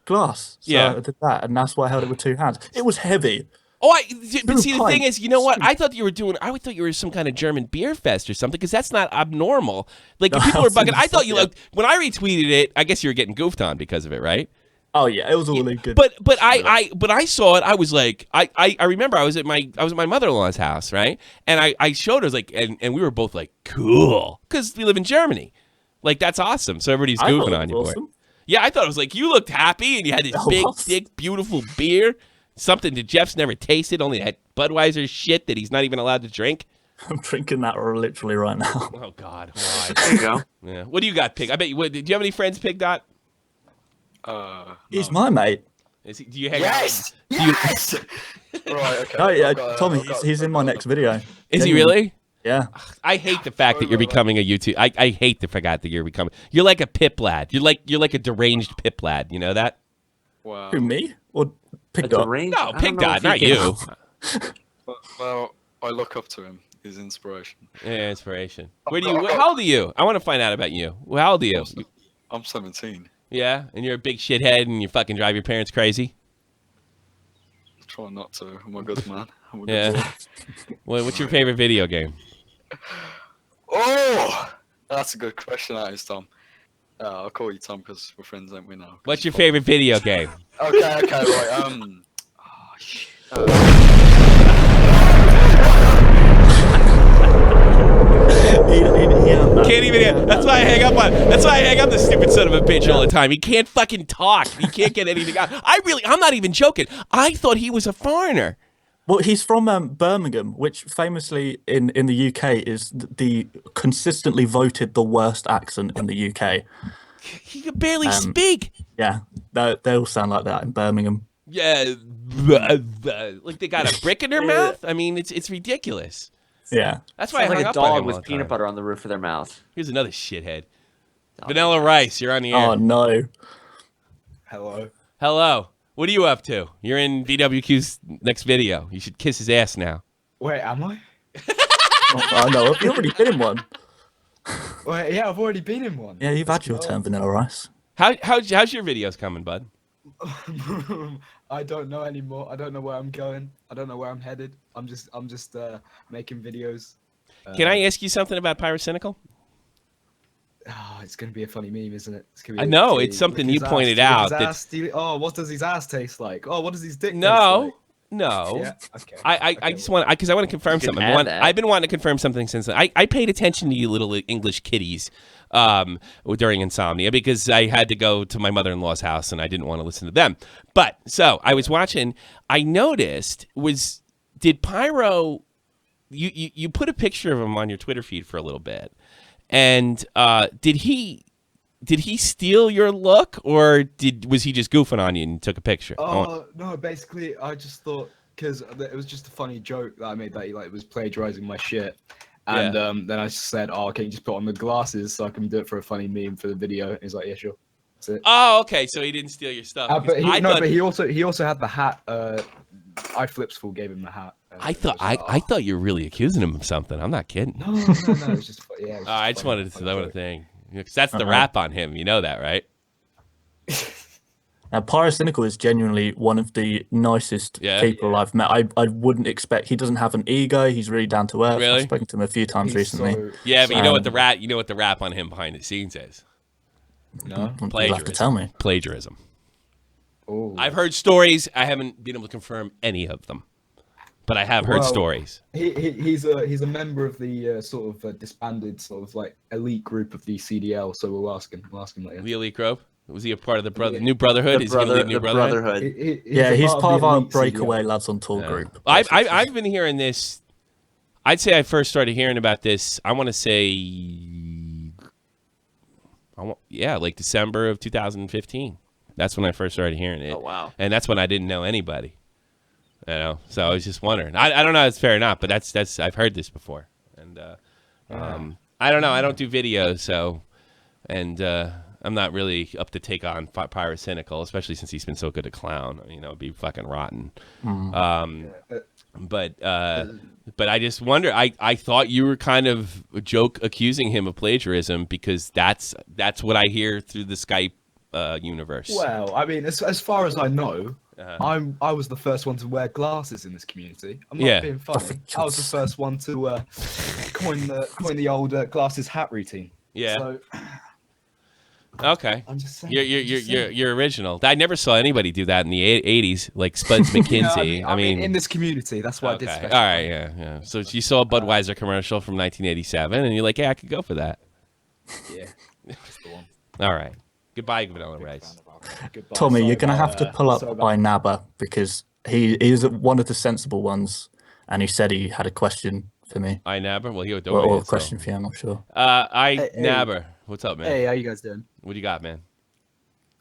[SPEAKER 3] glass. So
[SPEAKER 2] yeah.
[SPEAKER 3] I did that, and that's why I held it with 2 hands. It was heavy.
[SPEAKER 2] Oh, but see, the thing is, you know what? I thought you were some kind of German beer fest or something, because that's not abnormal. Like, if people were bugging, I thought you, like, when I retweeted it, I guess you were getting goofed on because of it, right?
[SPEAKER 3] Oh, yeah, it was all in good.
[SPEAKER 2] But I saw it, I was like, I remember I was at my mother-in-law's house, right? And I showed her, like, and we were both like, cool, because we live in Germany. Like, that's awesome. So everybody's goofing on you,
[SPEAKER 3] awesome.
[SPEAKER 2] boy. Yeah, I thought it was like, you looked happy, and you had this big, thick, beautiful beer. Something that Jeff's never tasted, only that Budweiser shit that he's not even allowed to drink.
[SPEAKER 3] I'm drinking that literally right now.
[SPEAKER 2] Oh, God. Why?
[SPEAKER 4] There you go.
[SPEAKER 2] Yeah. What do you got, Pig? I bet you would. Do you have any friends, Pig Dot?
[SPEAKER 3] He's my mate.
[SPEAKER 2] Do you hang out?
[SPEAKER 9] Yes! Right, okay.
[SPEAKER 3] Oh, yeah, Tommy, he's in my next video.
[SPEAKER 2] Is he really?
[SPEAKER 3] Yeah.
[SPEAKER 2] I hate the fact that you're becoming a YouTube. I hate the fact that you're becoming. You're like a Pip lad. You're like a deranged Pip lad. You know that?
[SPEAKER 9] Wow.
[SPEAKER 3] Who, me? Or Pig Dot?
[SPEAKER 2] No, Pig Dot, not you.
[SPEAKER 9] Well, I look up to him. He's inspiration.
[SPEAKER 2] Yeah, inspiration. How old are you? I want to find out about you. How old are you?
[SPEAKER 9] I'm 17.
[SPEAKER 2] Yeah, and you're a big shithead and you fucking drive your parents crazy?
[SPEAKER 9] Try not to. I'm a good man.
[SPEAKER 2] Yeah. Well, what's your favorite video game?
[SPEAKER 9] Oh! That's a good question, that is, Tom. I'll call you Tom because we're friends, aren't we now?
[SPEAKER 2] What's your favorite video game?
[SPEAKER 9] Okay, right. Oh, shit.
[SPEAKER 2] Can't even hear. That's why I hang up on. That's why I hang up this stupid son of a bitch all the time. He can't fucking talk. He can't get anything out. I'm not even joking. I thought he was a foreigner.
[SPEAKER 3] Well, he's from Birmingham, which famously in the UK is the consistently voted the worst accent in the UK.
[SPEAKER 2] He could barely speak.
[SPEAKER 3] Yeah, they all sound like that in Birmingham.
[SPEAKER 2] Yeah, like they got a brick in their mouth. I mean, it's ridiculous.
[SPEAKER 3] Yeah,
[SPEAKER 2] that's why I hung
[SPEAKER 4] like a
[SPEAKER 2] up on
[SPEAKER 4] dog
[SPEAKER 2] him
[SPEAKER 4] with peanut butter on the roof of their mouth.
[SPEAKER 2] Here's another shithead. Vanilla Rice, you're on the air.
[SPEAKER 3] Oh no.
[SPEAKER 2] Hello. What are you up to? You're in VWQ's next video. You should kiss his ass now.
[SPEAKER 10] Wait, am I?
[SPEAKER 3] I know. You've already been in one.
[SPEAKER 10] Wait, yeah, I've already been in one.
[SPEAKER 3] Yeah, you've had your turn, Vanilla Rice.
[SPEAKER 2] How's your videos coming, bud?
[SPEAKER 10] I don't know anymore. I don't know where I'm going. I don't know where I'm headed. I'm just making videos.
[SPEAKER 2] Can I ask you something about Pyrocynical?
[SPEAKER 10] Oh, it's gonna be a funny meme, isn't it? It's
[SPEAKER 2] I know it's something you pointed out.
[SPEAKER 10] What does his ass taste like? Oh, what does his dick taste
[SPEAKER 2] like?
[SPEAKER 10] No.
[SPEAKER 2] Yeah, okay. I just want because I want to confirm something. I've been wanting to confirm something since I paid attention to you little English kitties during Insomnia because I had to go to my mother-in-law's house and I didn't want to listen to them. But so I was watching. I noticed did Pyro you put a picture of him on your Twitter feed for a little bit, and did he steal your look, or was he just goofing on you and took a picture?
[SPEAKER 10] No, basically, I just thought because it was just a funny joke that I made that he was plagiarizing my shit, and then I said, "Oh, can you just put on the glasses so I can do it for a funny meme for the video?" And he's like, "Yeah, sure." That's it.
[SPEAKER 2] Oh, okay. So he didn't steal your stuff.
[SPEAKER 10] But he also had the hat. iFlipsful gave him the hat.
[SPEAKER 2] I thought you were really accusing him of something. I'm not kidding.
[SPEAKER 10] No. It's just
[SPEAKER 2] I just wanted to throw a thing. Because that's the rap on him. You know that, right?
[SPEAKER 3] Now, Pyrocynical is genuinely one of the nicest people I've met. I wouldn't expect. He doesn't have an ego. He's really down to earth.
[SPEAKER 2] Really?
[SPEAKER 3] I've spoken to him a few times recently.
[SPEAKER 2] But you know what the rap on him behind the scenes is.
[SPEAKER 10] No.
[SPEAKER 3] You'll have to tell me.
[SPEAKER 2] Plagiarism.
[SPEAKER 10] Oh.
[SPEAKER 2] I've heard stories. I haven't been able to confirm any of them, but I have heard stories.
[SPEAKER 10] He's a member of the sort of disbanded sort of like elite group of the CDL. So we'll ask him later.
[SPEAKER 2] The elite group. Was he a part of the new brotherhood? Is he gonna lead New Brotherhood?
[SPEAKER 3] He's part of our breakaway lads on tour group.
[SPEAKER 2] I've been hearing this. I'd say I first started hearing about this. I want to say, like December of 2015. That's when I first started hearing it.
[SPEAKER 4] Oh wow!
[SPEAKER 2] And that's when I didn't know anybody. You know, so I was just wondering. I don't know if it's fair or not, but that's I've heard this before, and I don't know. I don't do videos, so I'm not really up to take on Pyrocynical, especially since he's been so good at clown. You know, it'd be fucking rotten. But I just wonder. I thought you were kind of accusing him of plagiarism because that's what I hear through the Skype universe.
[SPEAKER 10] Well, I mean, as far as I know, I was the first one to wear glasses in this community. I'm not being funny. I was the first one to coin the old glasses hat routine.
[SPEAKER 2] Yeah.
[SPEAKER 10] So,
[SPEAKER 2] okay.
[SPEAKER 10] I'm just saying.
[SPEAKER 2] You're original. I never saw anybody do that in the 80s, like Spuds McKinsey.
[SPEAKER 10] I mean, in this community, that's why I did special.
[SPEAKER 2] All right, yeah. So you saw a Budweiser commercial from 1987, and you're like, yeah, I could go for that.
[SPEAKER 10] Yeah, that's the one.
[SPEAKER 2] All right. Goodbye, Vanilla Rice.
[SPEAKER 10] Goodbye.
[SPEAKER 3] Tommy, you're going to have to pull up by Naba because he is one of the sensible ones, and he said he had a question for me.
[SPEAKER 2] Nabber? Well, he would
[SPEAKER 3] or a question for you, I'm not sure.
[SPEAKER 2] Nabber. What's up, man?
[SPEAKER 11] Hey, how you guys doing?
[SPEAKER 2] What do you got, man?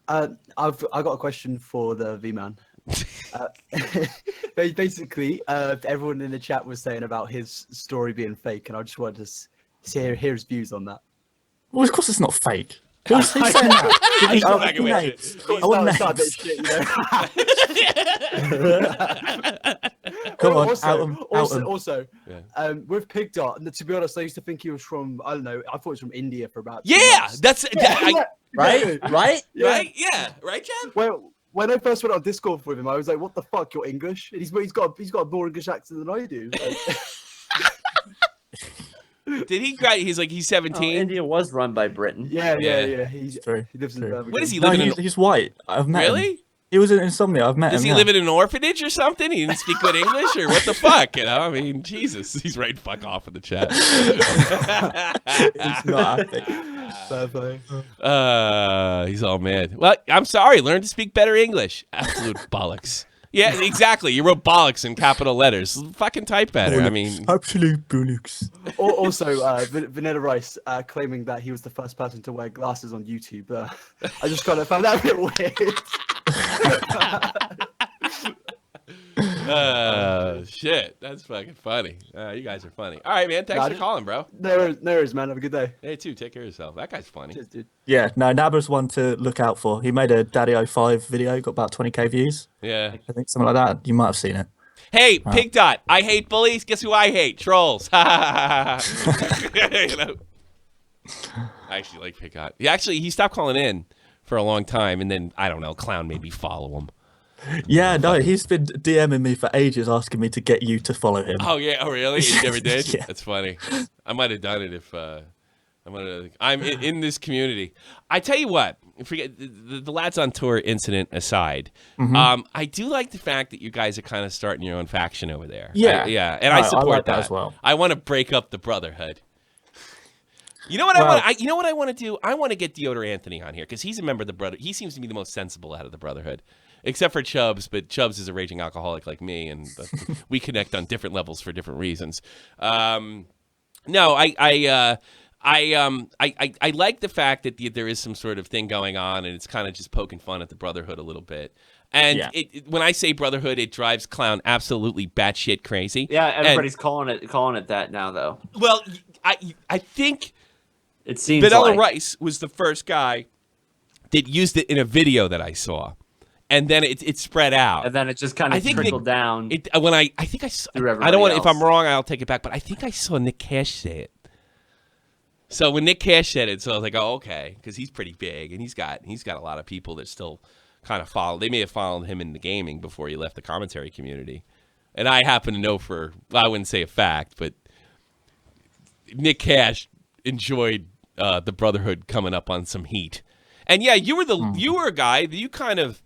[SPEAKER 11] I got a question for the V-Man. Basically, everyone in the chat was saying about his story being fake, and I just wanted to hear his views on that.
[SPEAKER 3] Well, of course it's not fake. Who's saying that? Come on,
[SPEAKER 11] Also, with Pig Dot, to be honest, I used to think he was from, I don't know, I thought he was from India for about 2 months.
[SPEAKER 4] Right?
[SPEAKER 2] Yeah, right, Chad?
[SPEAKER 11] Well, when I first went on Discord with him, I was like, "What the fuck? You're English?" And he's got a more English accent than I do.
[SPEAKER 2] Did he? He's 17.
[SPEAKER 4] India was run by Britain.
[SPEAKER 11] Yeah. He lives in Birmingham.
[SPEAKER 2] What is he living in?
[SPEAKER 3] He's white. I've met him.
[SPEAKER 2] Really?
[SPEAKER 3] He was in Insomnia. I've met him.
[SPEAKER 2] Does he live in an orphanage or something? He didn't speak good English, or what the fuck? You know, I mean, Jesus, he's right. Fuck off in the chat.
[SPEAKER 3] He's not happy.
[SPEAKER 2] He's all mad. Well, I'm sorry. Learn to speak better English. Absolute bollocks. Yeah, exactly. You wrote bollocks in capital letters. Fucking type better. I mean,
[SPEAKER 3] absolute bollocks.
[SPEAKER 11] Also, Vanilla Rice claiming that he was the first person to wear glasses on YouTube. I just kind of found that a bit weird.
[SPEAKER 2] Shit. That's fucking funny. You guys are funny. All right, man. Thanks for calling, bro.
[SPEAKER 11] No worries, man. Have a good day.
[SPEAKER 2] Hey, too. Take care of yourself. That guy's funny.
[SPEAKER 11] Cheers, dude.
[SPEAKER 3] Yeah, no, Naba's one to look out for. He made a Daddy 05 video, got about 20k views.
[SPEAKER 2] Yeah.
[SPEAKER 3] I think something like that. You might have seen it.
[SPEAKER 2] Hey, Pig Dot. I hate bullies. Guess who I hate? Trolls. You know? I actually like Pig Dot. He stopped calling in for a long time, and then, I don't know, Clown made me follow him.
[SPEAKER 3] Yeah, no, he's been DMing me for ages asking me to get you to follow him.
[SPEAKER 2] Oh, yeah? Oh, really? You never did?
[SPEAKER 3] Yeah.
[SPEAKER 2] That's funny. I might have done it if I'm in this community. I tell you what, forget the Lads on Tour incident aside, I do like the fact that you guys are kind of starting your own faction over there.
[SPEAKER 3] Yeah.
[SPEAKER 2] And I support
[SPEAKER 3] like
[SPEAKER 2] that
[SPEAKER 3] as well.
[SPEAKER 2] I want to break up the brotherhood. You know what I want to do? I want to get Deodor Anthony on here because he's a member of the brother. He seems to be the most sensible out of the brotherhood, except for Chubbs. But Chubbs is a raging alcoholic like me, and we connect on different levels for different reasons. No, I like the fact that there is some sort of thing going on, and it's kind of just poking fun at the brotherhood a little bit. And when I say brotherhood, it drives Clown absolutely batshit crazy.
[SPEAKER 4] Yeah, everybody's calling it that now, though.
[SPEAKER 2] Well, I think.
[SPEAKER 4] It seems
[SPEAKER 2] Vanilla Rice was the first guy that used it in a video that I saw, and then it spread out,
[SPEAKER 4] and then it just kind of trickled down.
[SPEAKER 2] I don't want. If I'm wrong, I'll take it back. But I think I saw Nick Cash say it. So when Nick Cash said it, so I was like, oh, okay, because he's pretty big and he's got a lot of people that still kind of follow. They may have followed him in the gaming before he left the commentary community, and I happen to know I wouldn't say a fact, but Nick Cash enjoyed the brotherhood coming up on some heat. And yeah, you were a guy that you kind of,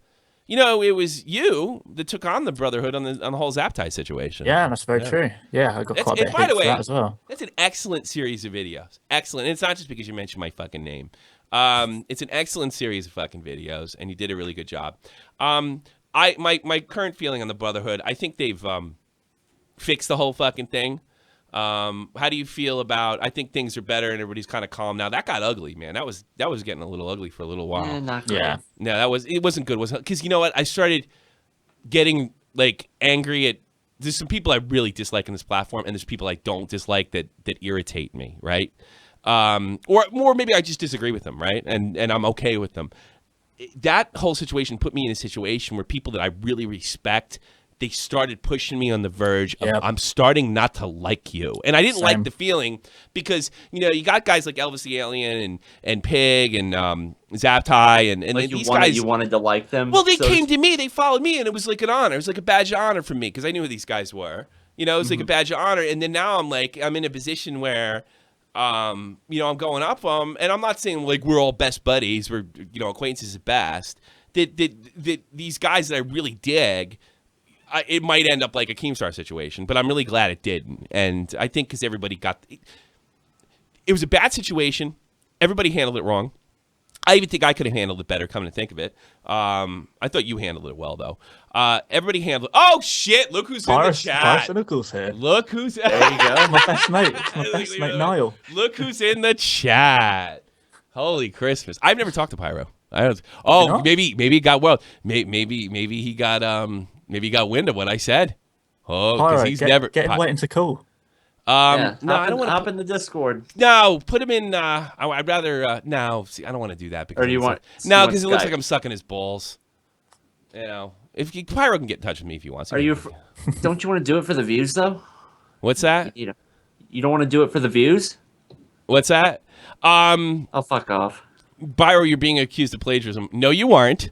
[SPEAKER 2] it was you that took on the Brotherhood on the whole Zaptai situation.
[SPEAKER 3] Yeah, that's very true. Yeah, I got quite a bit of hate for that as well.
[SPEAKER 2] That's an excellent series of videos. Excellent. And it's not just because you mentioned my fucking name. It's an excellent series of fucking videos, and you did a really good job. My current feeling on the Brotherhood, I think they've fixed the whole fucking thing. How do you feel about? I think things are better and everybody's kind of calm now. That got ugly, man. That was getting a little ugly for a little while.
[SPEAKER 4] Yeah.
[SPEAKER 2] No, it wasn't good. Because you know what? I started getting like angry at. There's some people I really dislike on this platform, and there's people I don't dislike that irritate me, right? Or maybe I just disagree with them, right? And I'm okay with them. That whole situation put me in a situation where people that I really respect, they started pushing me on the verge of I'm starting not to like you. And I didn't like the feeling because, you got guys like Elvis the Alien and Pig and Zaptai and
[SPEAKER 4] like
[SPEAKER 2] these guys.
[SPEAKER 4] You wanted to like them?
[SPEAKER 2] Well, they came to me. They followed me, and it was like an honor. It was like a badge of honor for me because I knew who these guys were. It was like a badge of honor. And then now I'm in a position where, I'm going up them. And I'm not saying like we're all best buddies. We're, acquaintances at best. That these guys that I really dig, it might end up like a Keemstar situation, but I'm really glad it didn't. And I think because everybody it was a bad situation. Everybody handled it wrong. I even think I could have handled it better, coming to think of it. I thought you handled it well, though. Everybody handled. Oh shit! Look who's in the chat.
[SPEAKER 3] Here.
[SPEAKER 2] Look who's.
[SPEAKER 3] There you go. My best mate. It's my best mate, Niall.
[SPEAKER 2] Look who's in the chat. Holy Christmas! I've never talked to Pyro. Maybe he got maybe he got Maybe he got wind of what I said. Oh, because he's never
[SPEAKER 3] getting waiting to call.
[SPEAKER 2] No, I don't want to
[SPEAKER 4] hop in the Discord.
[SPEAKER 2] No, put him in. I'd rather no. See, I don't want to do that because
[SPEAKER 4] or do you want?
[SPEAKER 2] No, because it looks like I'm sucking his balls. If Pyro can get in touch with me if he wants.
[SPEAKER 4] Are you? Don't you want to do it for the views though?
[SPEAKER 2] What's that?
[SPEAKER 4] You don't want to do it for the views?
[SPEAKER 2] What's that?
[SPEAKER 4] I'll fuck off.
[SPEAKER 2] Pyro, you're being accused of plagiarism. No, you aren't.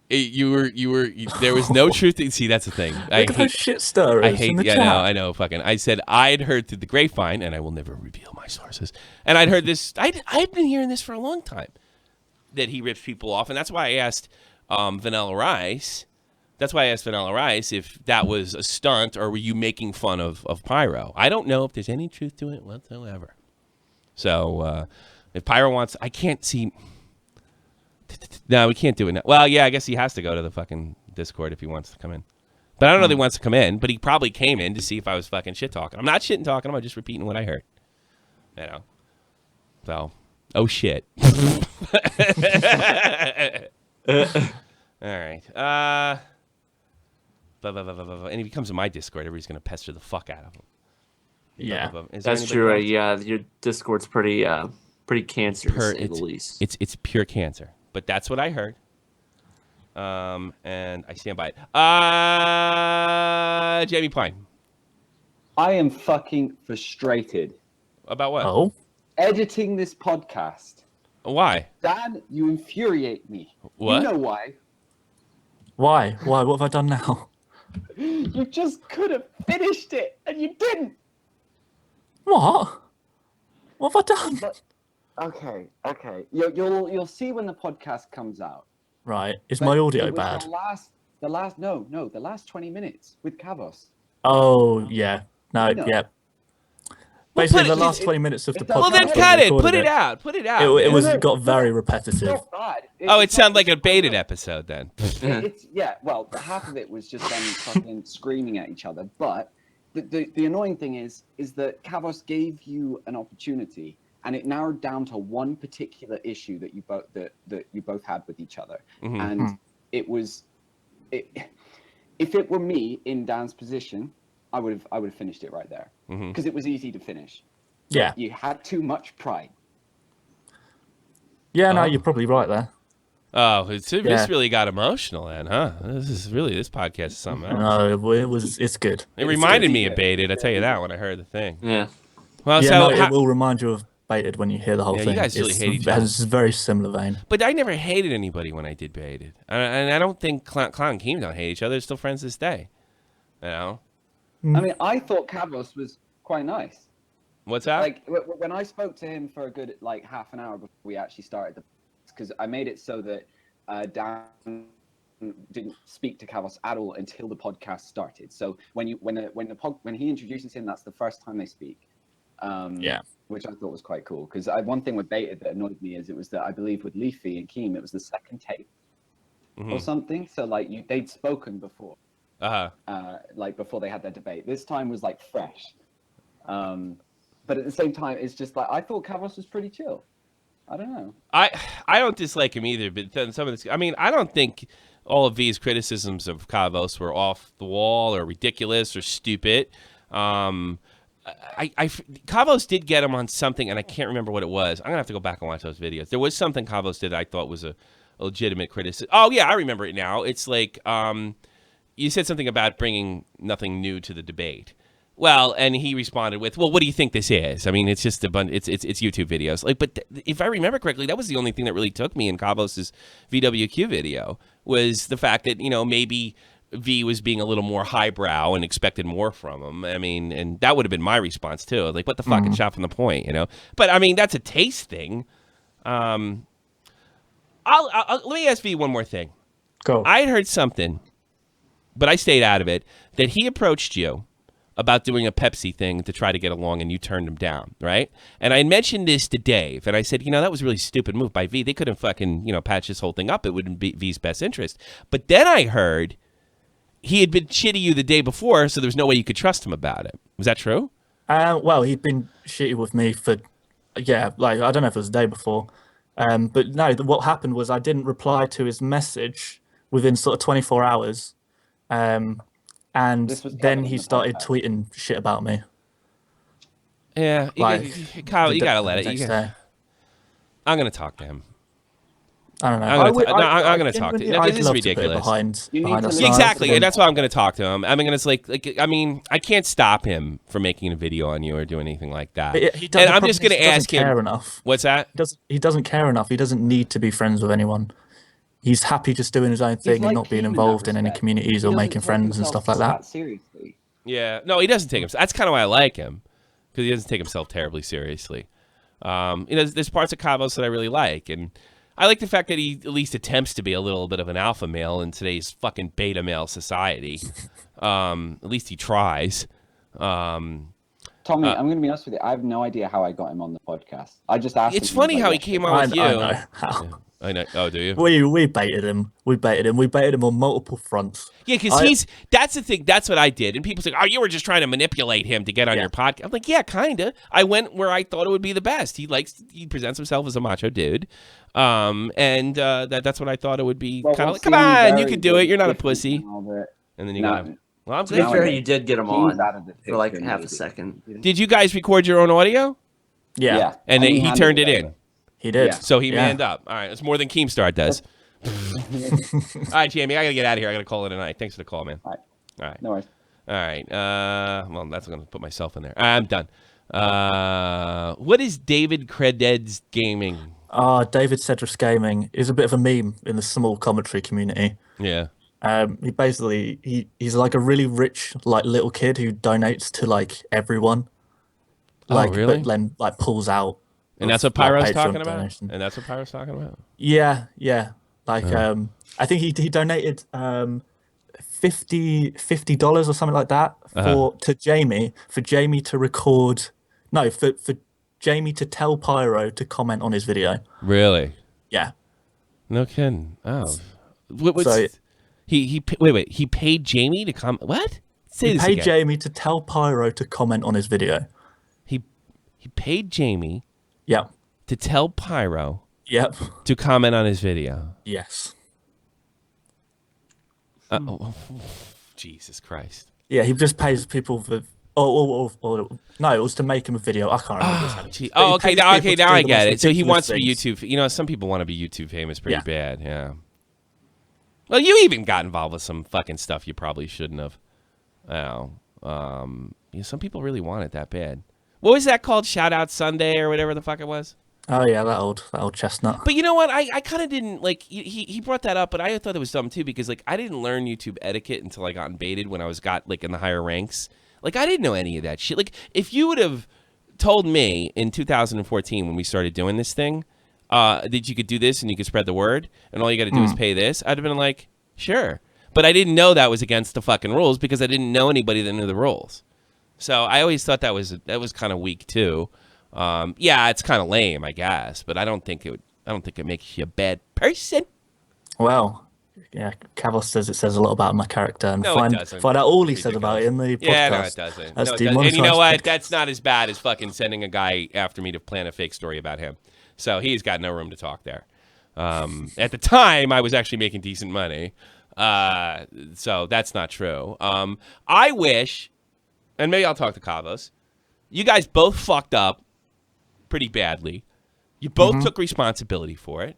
[SPEAKER 2] You were. There was no truth. See, that's the thing.
[SPEAKER 3] I hate shit stirrers.
[SPEAKER 2] I hate. I know. Fucking. I said I'd heard through the grapevine, and I will never reveal my sources. And I'd heard this. I'd been hearing this for a long time. That he rips people off, and that's why I asked Vanilla Rice. That's why I asked Vanilla Rice if that was a stunt or were you making fun of Pyro. I don't know if there's any truth to it whatsoever. So if Pyro wants, I can't see. No, we can't do it now. Well, yeah, I guess he has to go to the fucking Discord if he wants to come in. But I don't know if he wants to come in, but he probably came in to see if I was fucking shit talking. I'm not shit talking. I'm just repeating what I heard. So, oh shit. All right. And if he comes to my Discord, everybody's going to pester the fuck out of him.
[SPEAKER 4] Yeah, that's true. Yeah, your Discord's pretty cancerous, to say the least.
[SPEAKER 2] It's pure cancer. But that's what I heard. And I stand by it. Jamie Pine.
[SPEAKER 12] I am fucking frustrated.
[SPEAKER 2] About what?
[SPEAKER 3] Oh?
[SPEAKER 12] Editing this podcast.
[SPEAKER 2] Why?
[SPEAKER 12] Dan, you infuriate me.
[SPEAKER 2] What?
[SPEAKER 12] You know why.
[SPEAKER 3] Why? What have I done now?
[SPEAKER 12] You just could have finished it, and you didn't.
[SPEAKER 3] What? What have I done?
[SPEAKER 12] Okay. You'll see when the podcast comes out.
[SPEAKER 3] Right. Is my audio bad?
[SPEAKER 12] The last 20 minutes with Kavos.
[SPEAKER 3] Oh, yeah. No, yeah. Basically, the last 20 minutes of the podcast.
[SPEAKER 2] Well, then cut it. Put it out.
[SPEAKER 3] It got very repetitive.
[SPEAKER 12] It's not bad.
[SPEAKER 2] It sounded like a baited episode then.
[SPEAKER 12] Well, half of it was just them fucking screaming at each other. But the annoying thing is that Kavos gave you an opportunity, and it narrowed down to one particular issue that you both had with each other.
[SPEAKER 2] Mm-hmm.
[SPEAKER 12] And it was, if it were me in Dan's position, I would have finished it right there because it was easy to finish.
[SPEAKER 3] Yeah,
[SPEAKER 12] you had too much pride.
[SPEAKER 3] Yeah, no, you're probably right there.
[SPEAKER 2] Oh, this really got emotional then, huh? This podcast is something else.
[SPEAKER 3] No, it's good.
[SPEAKER 2] It reminded me of Baited, I tell you that when I heard the thing.
[SPEAKER 4] Yeah.
[SPEAKER 2] Well,
[SPEAKER 3] it will remind you of Baited when you hear the whole thing.
[SPEAKER 2] You guys really hate each other.
[SPEAKER 3] It's a very similar vein.
[SPEAKER 2] But I never hated anybody when I did Baited. And I don't think Clown and Keem don't hate each other. They're still friends to this day. You know?
[SPEAKER 12] I mean, I thought Kavos was quite nice.
[SPEAKER 2] What's that?
[SPEAKER 12] Like, when I spoke to him for a good, half an hour before we actually started because I made it so that Dan didn't speak to Kavos at all until the podcast started. So when he introduces him, that's the first time they speak. Which I thought was quite cool, because one thing with Beta that annoyed me is it was that I believe with Leafy and Keem it was the second tape or something. So like they'd spoken before, like before they had their debate. This time was like fresh, but at the same time it's just like I thought Kavos was pretty chill. I don't know. I
[SPEAKER 2] don't dislike him either, but then some of this. I mean, I don't think all of V's criticisms of Kavos were off the wall or ridiculous or stupid. Kavos did get him on something, and I can't remember what it was. I'm gonna have to go back and watch those videos. There was something Kavos did that I thought was a legitimate criticism. Oh yeah, I remember it now. It's like you said something about bringing nothing new to the debate. Well, and he responded with, "Well, what do you think this is?" I mean, it's just a bunch. It's YouTube videos. Like, but if I remember correctly, that was the only thing that really took me in Kavos's VWQ video was the fact that maybe V was being a little more highbrow and expected more from him. I mean, and that would have been my response too. Like, what the fuck, and shot from the point, But I mean, that's a taste thing. Let me ask V one more thing.
[SPEAKER 3] Go.
[SPEAKER 2] I had heard something, but I stayed out of it, that he approached you about doing a Pepsi thing to try to get along, and you turned him down, right? And I mentioned this to Dave, and I said, that was a really stupid move by V. They couldn't fucking, patch this whole thing up. It wouldn't be V's best interest. But then I heard he had been shitty you the day before, so there's no way you could trust him about it. Was that true?
[SPEAKER 3] Well, he'd been shitty with me for, I don't know if it was the day before. But no, what happened was I didn't reply to his message within sort of 24 hours. And then he started tweeting shit about me.
[SPEAKER 2] Yeah, Kyle, you gotta let it. I'm gonna talk to him.
[SPEAKER 3] I don't know.
[SPEAKER 2] I'm going to talk to him. This is ridiculous. Exactly, and that's why I'm going to talk to him. I mean, it's I can't stop him from making a video on you or doing anything like that. And I'm just going to ask him.
[SPEAKER 3] Care enough.
[SPEAKER 2] What's that?
[SPEAKER 3] He doesn't care enough. He doesn't need to be friends with anyone. He's happy just doing his own thing and not being involved in any communities or making friends and stuff like that.
[SPEAKER 12] Seriously.
[SPEAKER 2] Yeah, no, he doesn't take himself. That's kind of why I like him, because he doesn't take himself terribly seriously. There's parts of Kavos that I really like, and I like the fact that he at least attempts to be a little bit of an alpha male in today's fucking beta male society. At least he tries.
[SPEAKER 12] Tommy, I'm going to be honest with you. I have no idea how I got him on the podcast. I just asked him.
[SPEAKER 2] It's funny how he came on with you.
[SPEAKER 3] I know how.
[SPEAKER 2] Yeah. I know. Oh, do you?
[SPEAKER 3] We baited him. We baited him on multiple fronts.
[SPEAKER 2] Yeah, because that's the thing. That's what I did. And people say, "Oh, you were just trying to manipulate him to get on your podcast." I'm like, yeah, kinda. I went where I thought it would be the best. He presents himself as a macho dude, and that's what I thought it would be. Kind of like, come on, you can do it. You're not a pussy. And then you got him. Well, I'm
[SPEAKER 4] glad. Fair, you did get him on for like half a second.
[SPEAKER 2] Did you guys record your own audio?
[SPEAKER 3] Yeah.
[SPEAKER 2] And then he turned it in.
[SPEAKER 3] He did.
[SPEAKER 2] Yeah. So he manned up. All right. It's more than Keemstar does. All right, Jamie, I got to get out of here. I got to call it a night. Thanks for the call, man.
[SPEAKER 12] All right.
[SPEAKER 2] No worries. All right. Well, that's going to put myself in there. I'm done. What is David Creded's Gaming?
[SPEAKER 3] David Cedric's Gaming is a bit of a meme in the small commentary community.
[SPEAKER 2] Yeah.
[SPEAKER 3] He basically, he's like a really rich, like, little kid who donates to, like, everyone. Like,
[SPEAKER 2] really?
[SPEAKER 3] But then, like, pulls out.
[SPEAKER 2] And that's what Pyro's talking about?
[SPEAKER 3] Yeah. Like, I think he donated $50 or something like that to Jamie, for Jamie to record. No, for Jamie to tell Pyro to comment on his video.
[SPEAKER 2] Really?
[SPEAKER 3] Yeah.
[SPEAKER 2] No kidding. Oh. Wait. He paid Jamie to comment? What?
[SPEAKER 3] He paid Jamie to tell Pyro to comment on his video.
[SPEAKER 2] He paid Jamie.
[SPEAKER 3] Yeah.
[SPEAKER 2] To tell Pyro.
[SPEAKER 3] Yep.
[SPEAKER 2] To comment on his video.
[SPEAKER 3] Yes.
[SPEAKER 2] Jesus Christ.
[SPEAKER 3] Yeah, he just pays people for. No, it was to make him a video. I can't remember.
[SPEAKER 2] Okay. Now I get it. So he wants to be YouTube. Some people want to be YouTube famous pretty bad. Yeah. Well, you even got involved with some fucking stuff you probably shouldn't have. Some people really want it that bad. What was that called? Shout Out Sunday or whatever the fuck it was?
[SPEAKER 3] Oh yeah, that old chestnut.
[SPEAKER 2] But you know what? I kind of didn't like. He brought that up, but I thought it was dumb too, because like I didn't learn YouTube etiquette until I got baited when I got like in the higher ranks. Like I didn't know any of that shit. Like if you would have told me in 2014 when we started doing this thing, that you could do this and you could spread the word, and all you got to do is pay this, I'd have been like, sure. But I didn't know that was against the fucking rules because I didn't know anybody that knew the rules. So I always thought that was kind of weak too. Yeah, it's kind of lame, I guess, but I don't think it makes you a bad person.
[SPEAKER 3] Well, yeah, Kavos says it says a lot about my character, and
[SPEAKER 2] No,
[SPEAKER 3] find
[SPEAKER 2] it doesn't.
[SPEAKER 3] out all he said about it in the podcast.
[SPEAKER 2] Yeah, no, it doesn't.
[SPEAKER 3] That's
[SPEAKER 2] No, it doesn't. And you know
[SPEAKER 3] demonetised
[SPEAKER 2] what?
[SPEAKER 3] podcast.
[SPEAKER 2] That's not as bad as fucking sending a guy after me to plan a fake story about him. So he's got no room to talk there. At the time, I was actually making decent money. So that's not true. I wish, and maybe I'll talk to Kavos, you guys both fucked up pretty badly. You both took responsibility for it.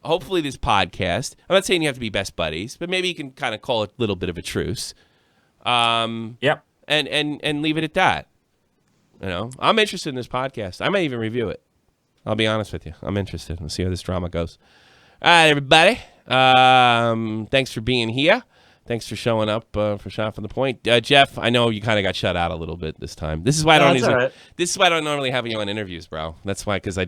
[SPEAKER 2] Hopefully this podcast, I'm not saying you have to be best buddies, but maybe you can kind of call it a little bit of a truce.
[SPEAKER 3] Yep.
[SPEAKER 2] And leave it at that. You know, I'm interested in this podcast. I might even review it. I'll be honest with you. I'm interested. We'll see how this drama goes. All right, everybody. Thanks for being here. Thanks for showing up for Shot from the Point. Jeff, I know you kind of got shut out a little bit this time. This is why I don't This is why I don't normally have you on interviews, bro. That's why, because I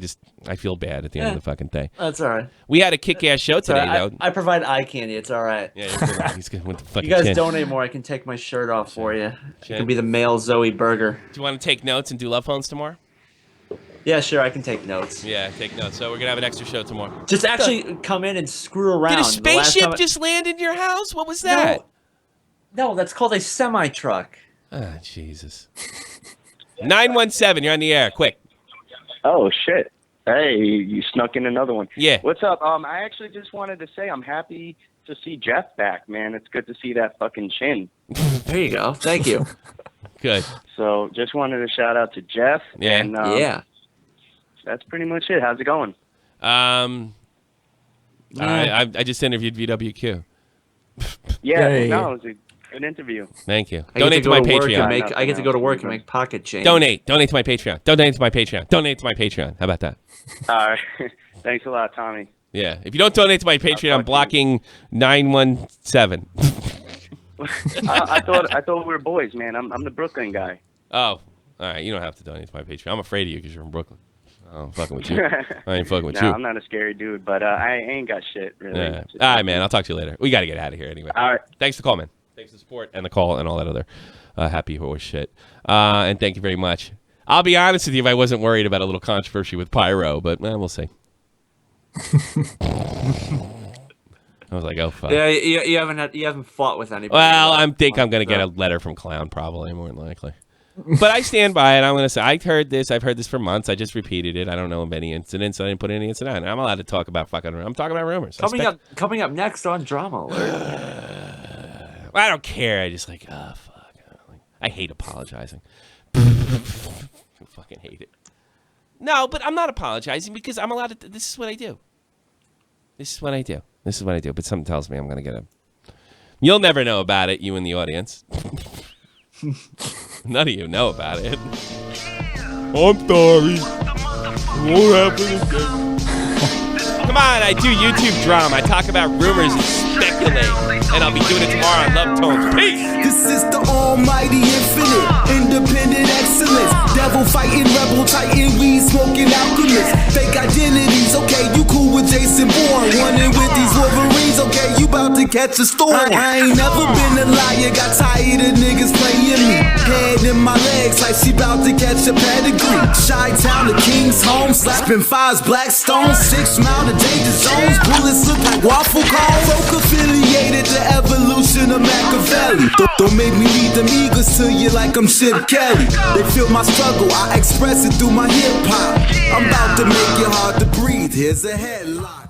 [SPEAKER 2] feel bad at the end of the fucking day.
[SPEAKER 13] That's all right.
[SPEAKER 2] We had a kick-ass show today, though.
[SPEAKER 13] I provide eye candy. It's all right.
[SPEAKER 2] Yeah, you're good. He's good with the fucking
[SPEAKER 13] You guys
[SPEAKER 2] chin.
[SPEAKER 13] donate more. I can take my shirt off for you. You can be the male Zoe Burger.
[SPEAKER 2] Do you want to take notes and do love phones tomorrow?
[SPEAKER 13] Yeah, sure. I can take notes.
[SPEAKER 2] Yeah, take notes. So we're gonna have an extra show tomorrow.
[SPEAKER 13] Just actually come in and screw around.
[SPEAKER 2] Did a spaceship just land in your house? What was that?
[SPEAKER 13] No, that's called a semi-truck.
[SPEAKER 2] Ah, Jesus. 917, you're on the air. Quick.
[SPEAKER 14] Oh, shit. Hey, you snuck in another one.
[SPEAKER 2] Yeah.
[SPEAKER 14] What's up? I actually just wanted to say I'm happy to see Jeff back, man. It's good to see that fucking chin.
[SPEAKER 13] There you go. Thank you.
[SPEAKER 2] Good.
[SPEAKER 14] So just wanted to shout out to Jeff.
[SPEAKER 2] Yeah.
[SPEAKER 14] And,
[SPEAKER 13] yeah.
[SPEAKER 14] That's pretty much it. How's it going?
[SPEAKER 2] I just interviewed VWQ.
[SPEAKER 14] Yeah, no, it was a good interview.
[SPEAKER 2] Thank you. Donate to my Patreon.
[SPEAKER 13] I get to go to work and make pocket change.
[SPEAKER 2] Donate to my Patreon. Donate to my Patreon. Donate to my Patreon. How about that?
[SPEAKER 14] All right. Thanks a lot, Tommy.
[SPEAKER 2] Yeah. If you don't donate to my Patreon, I'm blocking 917.
[SPEAKER 14] I thought we were boys, man. I'm the Brooklyn guy.
[SPEAKER 2] Oh, all right. You don't have to donate to my Patreon. I'm afraid of you because you're from Brooklyn. I'm fucking with you. I ain't fucking with you.
[SPEAKER 14] I'm not a scary dude, but I ain't got shit, really.
[SPEAKER 2] Yeah. All right, man. I'll talk to you later. We got to get out of here anyway.
[SPEAKER 14] All right.
[SPEAKER 2] Thanks for the call, man. Thanks for the support and the call and all that other happy horse shit. And thank you very much. I'll be honest with you if I wasn't worried about a little controversy with Pyro, but we'll see. I was like, oh, fuck.
[SPEAKER 13] Yeah, you haven't fought with anybody.
[SPEAKER 2] Well, I'm going to get a letter from Clown, probably, more than likely. But I stand by it. I'm going to say, I've heard this for months. I just repeated it. I don't know of any incidents. I didn't put any incident on. I'm allowed to talk about I'm talking about rumors.
[SPEAKER 13] Coming up next on Drama Alert.
[SPEAKER 2] I don't care. I just like, oh, fuck. I hate apologizing. I fucking hate it. No, but I'm not apologizing because I'm allowed to. This is what I do. But something tells me I'm going to get You'll never know about it, you in the audience. None of you know about it. I'm sorry. It won't happen again. Come on, I do YouTube drama. I talk about rumors and speculate. And I'll be doing it tomorrow on Love Tones. Peace!
[SPEAKER 15] This is the almighty infinite, independent excellence. Devil fighting, rebel titan, weed smoking alchemist. Fake identities, okay, you cool with Jason Bourne. Running with these Wolverines, okay, you about to catch a storm. I ain't never been a liar, got tired of niggas playing me. Head in my legs like she about to catch a pedigree. Chi-Town, the King's home, slapping fives, black stones, 6 Mile to danger zones. Bullets look like waffle cones. Folk affiliated to evolution of Machiavelli. Don't make me lead them eagles to you like I'm Chip Kelly. They feel my struggle, I express it through my hip hop. I'm about to make it hard to breathe. Here's a headline.